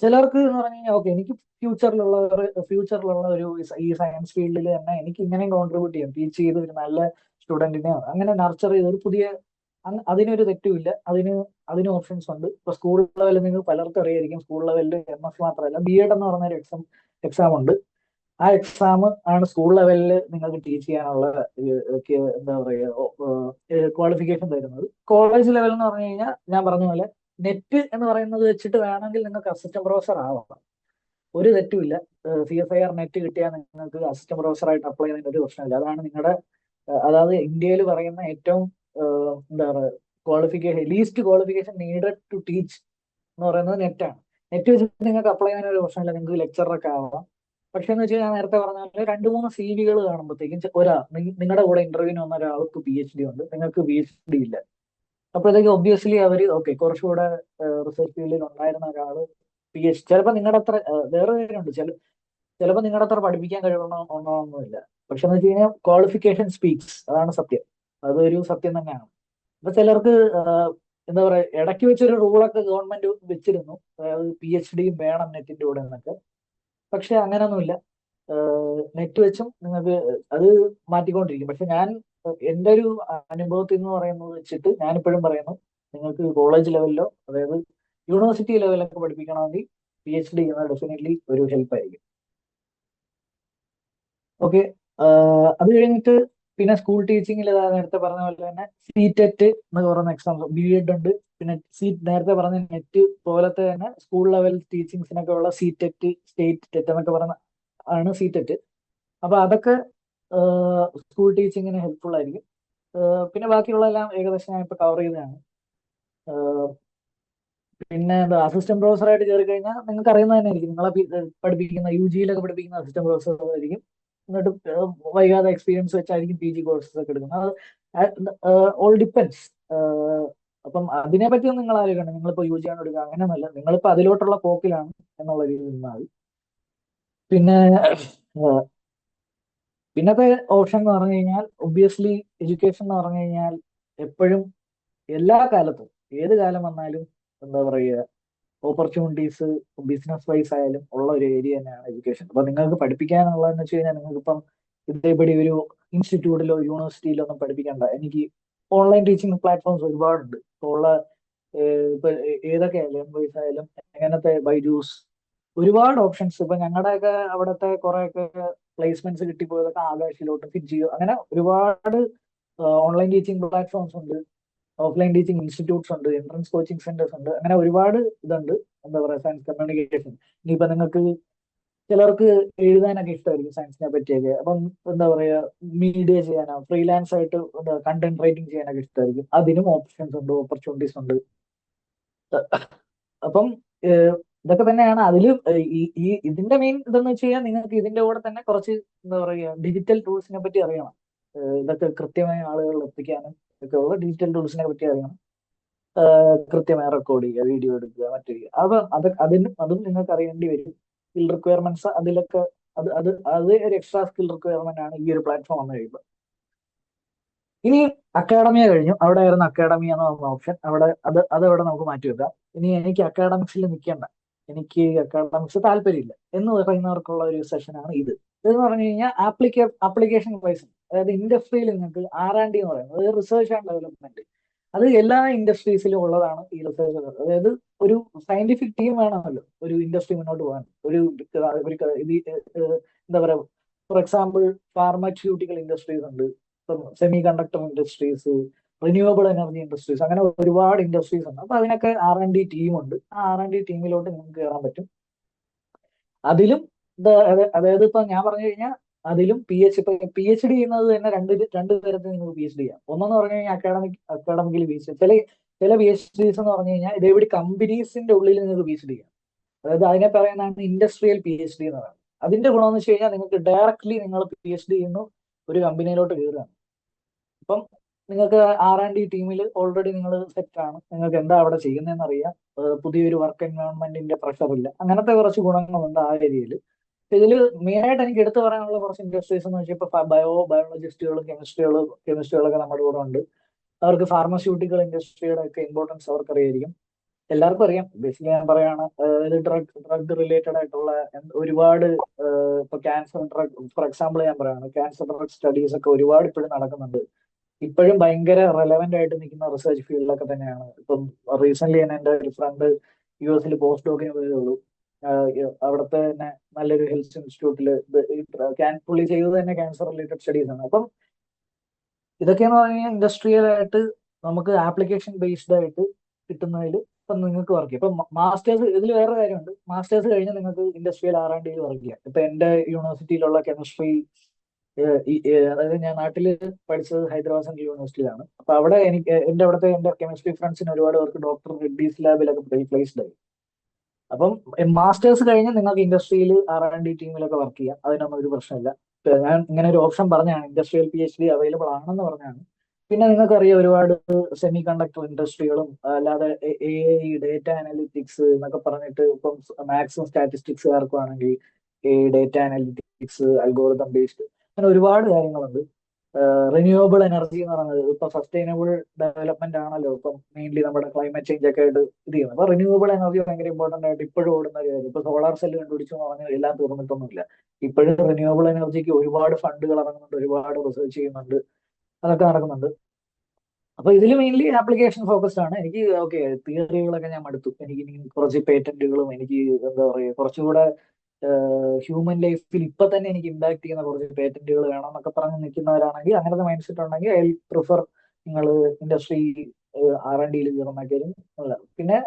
ചിലർക്ക് എന്ന് പറഞ്ഞു കഴിഞ്ഞാൽ ഓക്കെ എനിക്ക് ഫ്യൂച്ചറിലുള്ള ഒരു ഈ സയൻസ് ഫീൽഡിൽ തന്നെ എനിക്ക് ഇങ്ങനെയും കോൺട്രിബ്യൂട്ട് ചെയ്യാം, ടീച്ച് ചെയ്ത് ഒരു നല്ല സ്റ്റുഡന്റിനെ അങ്ങനെ നർച്ചർ ചെയ്ത് ഒരു പുതിയ അതിനൊരു തെറ്റുമില്ല. അതിന് ഓപ്ഷൻസ് ഉണ്ട്. ഇപ്പൊ സ്കൂൾ ലെവലിൽ നിങ്ങൾ പലർക്കും അറിയായിരിക്കും, സ്കൂൾ ലെവലിൽ MS മാത്രമല്ല BEd എന്ന് പറയുന്ന ഒരു എക്സാം ഉണ്ട്. ആ എക്സാം ആണ് സ്കൂൾ ലെവലിൽ നിങ്ങൾക്ക് ടീച്ച് ചെയ്യാനുള്ള എന്താ പറയുക ക്വാളിഫിക്കേഷൻ തരുന്നത്. കോളേജ് ലെവൽ എന്ന് പറഞ്ഞു കഴിഞ്ഞാൽ ഞാൻ പറഞ്ഞ പോലെ നെറ്റ് എന്ന് പറയുന്നത് വെച്ചിട്ട് വേണമെങ്കിൽ നിങ്ങൾക്ക് അസിസ്റ്റന്റ് പ്രൊഫസർ ആവാം. ഒരു തെറ്റുമില്ല. CSIR നെറ്റ് കിട്ടിയാൽ നിങ്ങൾക്ക് അസിസ്റ്റന്റ് പ്രൊഫസറായിട്ട് അപ്ലൈ ചെയ്യുന്നതിന് ഒരു പ്രശ്നമില്ല. അതാണ് നിങ്ങളുടെ അതായത് ഇന്ത്യയിൽ പറയുന്ന ഏറ്റവും എന്താ പറയുക qualification, least qualification needed to teach എന്ന് പറയുന്നത് നെറ്റാണ്. നെറ്റ് വെച്ചിട്ട് നിങ്ങൾക്ക് അപ്ലൈ ചെയ്യാൻ ഒരു പ്രശ്നമില്ല, നിങ്ങൾക്ക് ലെക്ചറൊക്കെ ആവാം. പക്ഷെ എന്ന് വെച്ചാൽ ഞാൻ നേരത്തെ പറഞ്ഞ പോലെ 2-3 CV കാണുമ്പോഴത്തേക്കും നിങ്ങളുടെ കൂടെ ഇന്റർവ്യൂവിന് വന്ന ഒരാൾക്ക് PhD ഉണ്ട്, നിങ്ങൾക്ക് PhD ഇല്ല. അപ്പോഴത്തേക്കും ഒബ്വിയസ്ലി അവർ ഓക്കെ കുറച്ചുകൂടെ റിസർച്ച് ഫീൽഡിൽ ഉണ്ടായിരുന്ന ഒരാള് PhD ചിലപ്പോൾ നിങ്ങളുടെ അത്ര വേറെ കാര്യമുണ്ട്, ചിലപ്പോൾ നിങ്ങളുടെ അത്ര പഠിപ്പിക്കാൻ കഴിയണമെന്നൊന്നുമില്ല. പക്ഷെ എന്ന് വെച്ച് കഴിഞ്ഞാൽ ക്വാളിഫിക്കേഷൻ സ്പീക്സ്, അതാണ് സത്യം. അതൊരു സത്യം തന്നെയാണ്. അപ്പൊ ചിലർക്ക് എന്താ പറയാ ഇടയ്ക്ക് വെച്ചൊരു റൂളൊക്കെ ഗവൺമെന്റ് വെച്ചിരുന്നു, അതായത് PhD വേണം നെറ്റിന്റെ കൂടെ എന്നൊക്കെ. പക്ഷെ അങ്ങനെയൊന്നുമില്ല. നെറ്റ് വെച്ചും നിങ്ങൾക്ക് അത് മാറ്റിക്കൊണ്ടിരിക്കും. പക്ഷെ ഞാൻ എന്റെ ഒരു അനുഭവത്തിൽ എന്ന് പറയുന്നത് വെച്ചിട്ട് ഞാനിപ്പോഴും പറയുന്നു, നിങ്ങൾക്ക് കോളേജ് ലെവലിലോ അതായത് യൂണിവേഴ്സിറ്റി ലെവലൊക്കെ പഠിപ്പിക്കണമെങ്കിൽ PhD ചെയ്യുന്നത് ഡെഫിനറ്റ്ലി ഒരു ഹെൽപ്പ് ആയിരിക്കും. ഓക്കെ. അത് കഴിഞ്ഞിട്ട് പിന്നെ സ്കൂൾ ടീച്ചിങ്ങിൽ നേരത്തെ പറഞ്ഞ പോലെ തന്നെ CTET എന്ന് പറയുന്ന എക്സാം, B.Ed ഉണ്ട്. പിന്നെ നേരത്തെ പറഞ്ഞ നെറ്റ് പോലത്തെ തന്നെ സ്കൂൾ ലെവൽ ടീച്ചിങ്സിനൊക്കെ ഉള്ള CTET, സ്റ്റേറ്റ് ടെറ്റ് എന്നൊക്കെ പറഞ്ഞ ആണ് CTET. അപ്പൊ അതൊക്കെ സ്കൂൾ ടീച്ചിങ്ങിന് ഹെൽപ്ഫുൾ ആയിരിക്കും. പിന്നെ ബാക്കിയുള്ളതെല്ലാം ഏകദേശം ഞാൻ ഇപ്പൊ കവർ ചെയ്തതാണ്. പിന്നെ എന്താ അസിസ്റ്റന്റ് പ്രൊഫസറായിട്ട് കയറി കഴിഞ്ഞാൽ നിങ്ങൾക്ക് അറിയുന്നത് തന്നെ ആയിരിക്കും, നിങ്ങളെ പഠിപ്പിക്കുന്ന UG-യിലൊക്കെ പഠിപ്പിക്കുന്ന അസിസ്റ്റന്റ് പ്രൊഫസർ ആയിരിക്കും. എന്നിട്ട് വൈകാതെ എക്സ്പീരിയൻസ് വെച്ചായിരിക്കും PG കോഴ്സസ് ഒക്കെ എടുക്കുന്നത്. All depends. അപ്പം അതിനെ പറ്റിയൊന്നും നിങ്ങൾ ആലോചിക്കണം, നിങ്ങളിപ്പോ UG ആണ് എടുക്കുക അങ്ങനെയൊന്നുമല്ല, നിങ്ങളിപ്പോ അതിലോട്ടുള്ള പോക്കിലാണ് എന്നുള്ള രീതിയിൽ നിന്നാൽ മതി. പിന്നെ പിന്നത്തെ ഓപ്ഷൻ എന്ന് പറഞ്ഞു കഴിഞ്ഞാൽ ഒബ്വിയസ്ലി എഡ്യൂക്കേഷൻ എന്ന് പറഞ്ഞു കഴിഞ്ഞാൽ എപ്പോഴും എല്ലാ കാലത്തും ഏത് കാലം വന്നാലും എന്താ പറയുക ഓപ്പർച്യൂണിറ്റീസ് ബിസിനസ് വൈസ് ആയാലും ഉള്ള ഒരു ഏരിയ തന്നെയാണ് എഡ്യൂക്കേഷൻ. അപ്പൊ നിങ്ങൾക്ക് പഠിപ്പിക്കാനുള്ളതെന്ന് വെച്ച് കഴിഞ്ഞാൽ നിങ്ങൾക്കിപ്പം ഇതേപടി ഒരു ഇൻസ്റ്റിറ്റ്യൂട്ടിലോ യൂണിവേഴ്സിറ്റിയിലോ ഒന്നും പഠിപ്പിക്കണ്ട. എനിക്ക് ഓൺലൈൻ ടീച്ചിങ് പ്ലാറ്റ്ഫോംസ് ഒരുപാടുണ്ട്. ഇപ്പൊ ഉള്ള ഇപ്പൊ ഏതൊക്കെയായാലും എംവൈസ് ആയാലും എങ്ങനത്തെ ബൈജൂസ് ഒരുപാട് ഓപ്ഷൻസ്. ഇപ്പൊ ഞങ്ങളുടെയൊക്കെ അവിടുത്തെ കുറെയൊക്കെ പ്ലേസ്മെന്റ്സ് കിട്ടിപ്പോയതൊക്കെ ആകാശിലോട്ട് ഫിജിയോ അങ്ങനെ ഒരുപാട് ഓൺലൈൻ ടീച്ചിങ് പ്ലാറ്റ്ഫോംസ് ഉണ്ട്, ഓഫ്ലൈൻ ടീച്ചിങ് ഇൻസ്റ്റിറ്റ്യൂട്ട്സ് ഉണ്ട്, എൻട്രൻസ് കോച്ചിങ് സെന്റേഴ്സ് ഉണ്ട്. അങ്ങനെ ഒരുപാട് ഇതുണ്ട്. എന്താ പറയുക സയൻസ് കമ്മ്യൂണിക്കേഷൻ. ഇനിയിപ്പോ നിങ്ങൾക്ക് ചിലർക്ക് എഴുതാനൊക്കെ ഇഷ്ടമായിരിക്കും സയൻസിനെ പറ്റിയൊക്കെ. അപ്പം എന്താ പറയാ മീഡിയ ചെയ്യാനോ ഫ്രീലാൻസ് ആയിട്ട് കണ്ടന്റ് റൈറ്റിംഗ് ചെയ്യാനൊക്കെ ഇഷ്ടമായിരിക്കും. അതിനും ഓപ്ഷൻസ് ഉണ്ട്, ഓപ്പർച്യൂണിറ്റീസ് ഉണ്ട്. അപ്പം ഇതൊക്കെ തന്നെയാണ് അതിൽ ഇതിന്റെ മെയിൻ ഇതെന്ന് വെച്ച് കഴിഞ്ഞാൽ നിങ്ങൾക്ക് ഇതിന്റെ കൂടെ തന്നെ കുറച്ച് എന്താ പറയുക ഡിജിറ്റൽ ടൂൾസിനെ പറ്റി അറിയണം. ഇതൊക്കെ കൃത്യമായ ആളുകളിൽ എത്തിക്കാനും ഒക്കെ ഉള്ള ഡിജിറ്റൽ ടൂൾസിനെ പറ്റി അറിയണം. കൃത്യമായി റെക്കോർഡ് ചെയ്യുക, വീഡിയോ എടുക്കുക, മറ്റൊരു അതും നിങ്ങൾക്ക് അറിയേണ്ടി വരും. സ്കിൽ റിക്വയർമെന്റ്സ് അതിലൊക്കെ അത് ഒരു എക്സ്ട്രാ സ്കിൽ റിക്വയർമെന്റ് ആണ് ഈ ഒരു പ്ലാറ്റ്ഫോം വന്നു കഴിയുമ്പോൾ. ഇനി അക്കാഡമിയ കഴിഞ്ഞു, അവിടെ ആയിരുന്നു അക്കാഡമി എന്ന ഓപ്ഷൻ. അതവിടെ നമുക്ക് മാറ്റി വെക്കാം. ഇനി എനിക്ക് അക്കാഡമിക്സിൽ നിൽക്കേണ്ട, എനിക്ക് അക്കാഡമിക്സ് താല്പര്യമില്ല എന്ന് പറയുന്നവർക്കുള്ള ഒരു സെഷനാണ് ഇത്. ഇതെന്ന് പറഞ്ഞു കഴിഞ്ഞാൽ ആപ്ലിക്കേഷൻ വൈസ്, അതായത് ഇൻഡസ്ട്രിയിൽ നിങ്ങൾക്ക് R&D എന്ന് പറയുന്നത്, അതായത് റിസർച്ച് ആൻഡ് ഡെവലപ്മെന്റ്. അത് എല്ലാ ഇൻഡസ്ട്രീസിലും ഉള്ളതാണ് ഈ റിസർച്ച്. അതായത് ഒരു സയന്റിഫിക് ടീം വേണമല്ലോ ഒരു ഇൻഡസ്ട്രി മുന്നോട്ട് പോകാൻ. എന്താ പറയാ ഫോർ എക്സാമ്പിൾ ഫാർമസ്യൂട്ടിക്കൽ ഇൻഡസ്ട്രീസ് ഉണ്ട്, semi conductor industries, renewable energy industries, അങ്ങനെ ഒരുപാട് ഇൻഡസ്ട്രീസ് ഉണ്ട്. അപ്പൊ അതിനൊക്കെ R&D ടീമുണ്ട്. ആ R&D ടീമിലോട്ട് നിങ്ങൾക്ക് കയറാൻ പറ്റും. അതിലും അതായത് ഇപ്പൊ ഞാൻ പറഞ്ഞു കഴിഞ്ഞാൽ അതിലും PhD ചെയ്യുന്നത് തന്നെ രണ്ട് തരത്തിൽ നിങ്ങൾക്ക് PhD ചെയ്യാം. ഒന്നെന്ന് പറഞ്ഞു കഴിഞ്ഞാൽ അക്കാഡമിക്കലി PhD. ചില PhDs എന്ന് പറഞ്ഞു കഴിഞ്ഞാൽ ഇതേപടി കമ്പനീസിന്റെ ഉള്ളിൽ നിങ്ങൾക്ക് PhD ചെയ്യാം. അതായത് അതിനെ പറയുന്നതാണ് ഇൻഡസ്ട്രിയൽ PhD എന്ന് പറയുന്നത്. അതിന്റെ ഗുണമെന്ന് വെച്ച് കഴിഞ്ഞാൽ നിങ്ങൾക്ക് ഡയറക്ട്ലി നിങ്ങൾ PhD ചെയ്യുന്നു, ഒരു കമ്പനിയിലോട്ട് കയറുകയാണ്. അപ്പം നിങ്ങൾക്ക് R&D ടീമിൽ ഓൾറെഡി നിങ്ങൾ സെറ്റ് ആണ്, നിങ്ങൾക്ക് എന്താ അവിടെ ചെയ്യുന്നതെന്ന് അറിയാം, പുതിയൊരു വർക്ക് എൻവയോൺമെന്റിന്റെ പ്രഷർ ഇല്ല, അങ്ങനത്തെ കുറച്ച് ഗുണങ്ങളുണ്ട് ആ ഏരിയയിൽ. ഇതിൽ മെയിനായിട്ട് എനിക്ക് എടുത്തു പറയാനുള്ള കുറച്ച് ഇൻഡസ്ട്രീസ് എന്ന് വെച്ചാൽ ഇപ്പൊ ബയോളജിസ്റ്റുകളും കെമിസ്ട്രികളൊക്കെ നമ്മുടെ കൂടെ ഉണ്ട്. അവർക്ക് ഫാർമസ്യൂട്ടിക്കൽ ഇൻഡസ്ട്രിയുടെ ഒക്കെ ഇമ്പോർട്ടൻസ് അവർക്ക് അറിയായിരിക്കും. എല്ലാവർക്കും അറിയാം. ബേസിക്കലി ഞാൻ പറയാണ്, ഡ്രഗ് റിലേറ്റഡ് ആയിട്ടുള്ള ഒരുപാട് ഇപ്പൊ ക്യാൻസർ ഡ്രഗ് ഫോർ എക്സാമ്പിൾ ഞാൻ പറയാണ്, ക്യാൻസർ ഡ്രഗ് സ്റ്റഡീസ് ഒക്കെ ഒരുപാട് ഇപ്പോഴും നടക്കുന്നുണ്ട്. ഇപ്പോഴും ഭയങ്കര റെലവെന്റ് ആയിട്ട് നിൽക്കുന്ന റിസർച്ച് ഫീൽഡിലൊക്കെ തന്നെയാണ്. ഇപ്പം റീസെന്റ് തന്നെ എന്റെ ഒരു ഫ്രണ്ട് US പോസ്റ്റ് ഡോക്കിന് പോയതുള്ളൂ. അവിടുത്തെ തന്നെ നല്ലൊരു ഹെൽത്ത് ഇൻസ്റ്റിറ്റ്യൂട്ടില് പുള്ളി ചെയ്തത് തന്നെ ക്യാൻസർ റിലേറ്റഡ് സ്റ്റഡീസ് ആണ്. അപ്പം ഇതൊക്കെയെന്ന് പറഞ്ഞു കഴിഞ്ഞാൽ ഇൻഡസ്ട്രിയൽ ആയിട്ട് നമുക്ക് ആപ്ലിക്കേഷൻ ബേസ്ഡ് ആയിട്ട് കിട്ടുന്നതിൽ ഇപ്പം നിങ്ങൾക്ക് വർക്ക് ചെയ്യാം. ഇപ്പം മാസ്റ്റേഴ്സ്, ഇതിൽ വേറെ കാര്യമുണ്ട്. മാസ്റ്റേഴ്സ് കഴിഞ്ഞ് നിങ്ങൾക്ക് ഇൻഡസ്ട്രിയൽ R&D വർക്ക് ചെയ്യാം. ഇപ്പൊ എന്റെ യൂണിവേഴ്സിറ്റിയിലുള്ള കെമിസ്ട്രി, അതായത് ഞാൻ നാട്ടില് പഠിച്ചത് ഹൈദരാബാദ് സെൻട്രൽ യൂണിവേഴ്സിറ്റിയിലാണ്. അപ്പൊ അവിടെ എനിക്ക് എന്റെ കെമിസ്ട്രി ഫ്രണ്ട്സിന് ഒരുപാട് പേർക്ക് ഡോക്ടർ റെഡ്ഡീസ് ലാബിലൊക്കെ പ്ലേസ്ഡ് ആയി. അപ്പം മാസ്റ്റേഴ്സ് കഴിഞ്ഞ് നിങ്ങൾക്ക് ഇൻഡസ്ട്രിയിൽ R&D ടീമിലൊക്കെ വർക്ക് ചെയ്യാം. അതിനൊന്നും ഒരു പ്രശ്നമില്ല. ഇപ്പൊ ഞാൻ ഇങ്ങനെ ഒരു ഓപ്ഷൻ പറഞ്ഞാണ്, ഇൻഡസ്ട്രിയൽ PhD അവൈലബിൾ ആണെന്ന് പറഞ്ഞാണ്. പിന്നെ നിങ്ങൾക്കറിയാം ഒരുപാട് സെമി കണ്ടക്ടർ ഇൻഡസ്ട്രികളും അല്ലാതെ AI, ഡേറ്റ അനലിറ്റിക്സ് എന്നൊക്കെ പറഞ്ഞിട്ട് ഇപ്പം മാത്സും സ്റ്റാറ്റിസ്റ്റിക്സുകാർക്കും ആണെങ്കിൽ ഡേറ്റ അനലിറ്റിക്സ്, അൽഗോറിതം ബേസ്ഡ്, അങ്ങനെ ഒരുപാട് കാര്യങ്ങളുണ്ട്. റിന്യൂവബിൾ എനർജി എന്ന് പറയുന്നത് ഇപ്പൊ സസ്റ്റൈനബിൾ ഡെവലപ്മെന്റ് ആണല്ലോ ഇപ്പം മെയിൻലി നമ്മുടെ ക്ലൈമറ്റ് ചേഞ്ച് ഒക്കെ ആയിട്ട് ഇത് ചെയ്യുന്നത്. അപ്പൊ റിന്യൂവബിൾ എനർജി ഭയങ്കര ഇമ്പോർട്ടന്റ് ആയിട്ട് ഇപ്പോഴും ഓടുന്ന ഒരു കാര്യം. ഇപ്പൊ സോളാർ സെല്ല് കണ്ടുപിടിച്ചു എന്ന് പറഞ്ഞാൽ എല്ലാം തീർന്നിട്ടൊന്നുമില്ല. ഇപ്പോഴും റിന്യൂവബിൾ എനർജിക്ക് ഒരുപാട് ഫണ്ടുകൾ ഇറങ്ങുന്നുണ്ട്, ഒരുപാട് റിസർച്ച് ചെയ്യുന്നുണ്ട്, അതൊക്കെ നടക്കുന്നുണ്ട്. അപ്പൊ ഇതിൽ മെയിൻലി ആപ്ലിക്കേഷൻ ഫോക്കസ്ഡ് ആണ്. എനിക്ക് ഓക്കെ തിയറികളൊക്കെ ഞാൻ മടുത്തു. എനിക്ക് ഇനി കുറച്ച് പേറ്റന്റുകളും, എനിക്ക് എന്താ പറയുക കുറച്ചുകൂടെ ഹ്യൂമൻ ലൈഫിൽ ഇപ്പൊ തന്നെ എനിക്ക് ഇമ്പാക്ട് ചെയ്യുന്ന കുറച്ച് പേറ്റന്റുകൾ വേണം എന്നൊക്കെ പറഞ്ഞ് നിൽക്കുന്നവരാണെങ്കിൽ, അങ്ങനത്തെ മൈൻഡ് സെറ്റ് ഉണ്ടെങ്കിൽ ഐ പ്രിഫർ നിങ്ങൾ ഇൻഡസ്ട്രി R&Dയിൽ കയറുന്നൊക്കെയും അല്ല. പിന്നെ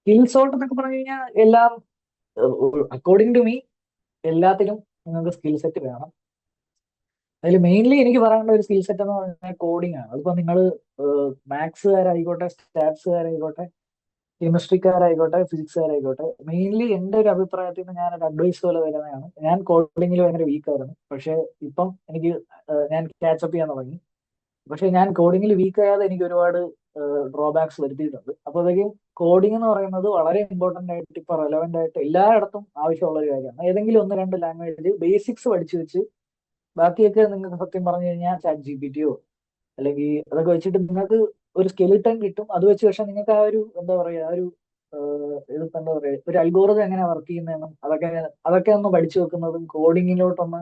സ്കിൽ സോൾട്ട് എന്നൊക്കെ പറഞ്ഞു കഴിഞ്ഞാൽ എല്ലാം അക്കോർഡിംഗ് ടു മീ എല്ലാത്തിനും നിങ്ങൾക്ക് സ്കിൽ സെറ്റ് വേണം. അതിൽ മെയിൻലി എനിക്ക് പറയാനുള്ള ഒരു സ്കിൽ സെറ്റ് എന്ന് പറഞ്ഞാൽ കോഡിംഗ് ആണ്. അതിപ്പോ നിങ്ങൾ മാത്സുകാരായിക്കോട്ടെ, സ്റ്റാറ്റ്സുകാരായിക്കോട്ടെ, കെമിസ്ട്രിക്കാരായിക്കോട്ടെ, ഫിസിക്സുകാരായിക്കോട്ടെ, മെയിൻലി എന്റെ ഒരു അഭിപ്രായത്തിൽ നിന്ന് ഞാനൊരു അഡ്വൈസ് പോലെ വരുന്നതാണ്. ഞാൻ കോഡിങ്ങിൽ ഭയങ്കര വീക്ക് ആയിരുന്നു. പക്ഷെ ഇപ്പം എനിക്ക് ഞാൻ കാച്ചപ്പ് ചെയ്യാൻ തുടങ്ങി. പക്ഷെ ഞാൻ കോഡിങ്ങിൽ വീക്ക് ആകാതെ എനിക്ക് ഒരുപാട് ഡ്രോബാക്സ് വരുത്തിയിട്ടുണ്ട്. അപ്പോഴത്തേക്കും കോഡിംഗ് എന്ന് പറയുന്നത് വളരെ ഇമ്പോർട്ടന്റ് ആയിട്ട് ഇപ്പൊ റെലവെന്റ് ആയിട്ട് എല്ലായിടത്തും ആവശ്യമുള്ള ഒരു കാര്യമാണ്. ഏതെങ്കിലും ഒന്ന് രണ്ട് ലാംഗ്വേജിൽ ബേസിക്സ് പഠിച്ചു വെച്ച് ബാക്കിയൊക്കെ നിങ്ങൾക്ക് സത്യം പറഞ്ഞു കഴിഞ്ഞാൽ ChatGPT അല്ലെങ്കിൽ അതൊക്കെ വെച്ചിട്ട് നിങ്ങൾക്ക് ഒരു സ്കെലിട്ടൺ കിട്ടും. അത് വെച്ച് പക്ഷെ നിങ്ങൾക്ക് ആ ഒരു എന്താ പറയാ ഒരു ഇതിപ്പോ എന്താ പറയാ ഒരു അൽഗോറിതം എങ്ങനെ വർക്ക് ചെയ്യുന്നതെന്നും അതൊക്കെ ഒന്ന് പഠിച്ചു വെക്കുന്നതും കോഡിങ്ങിലോട്ടൊന്ന്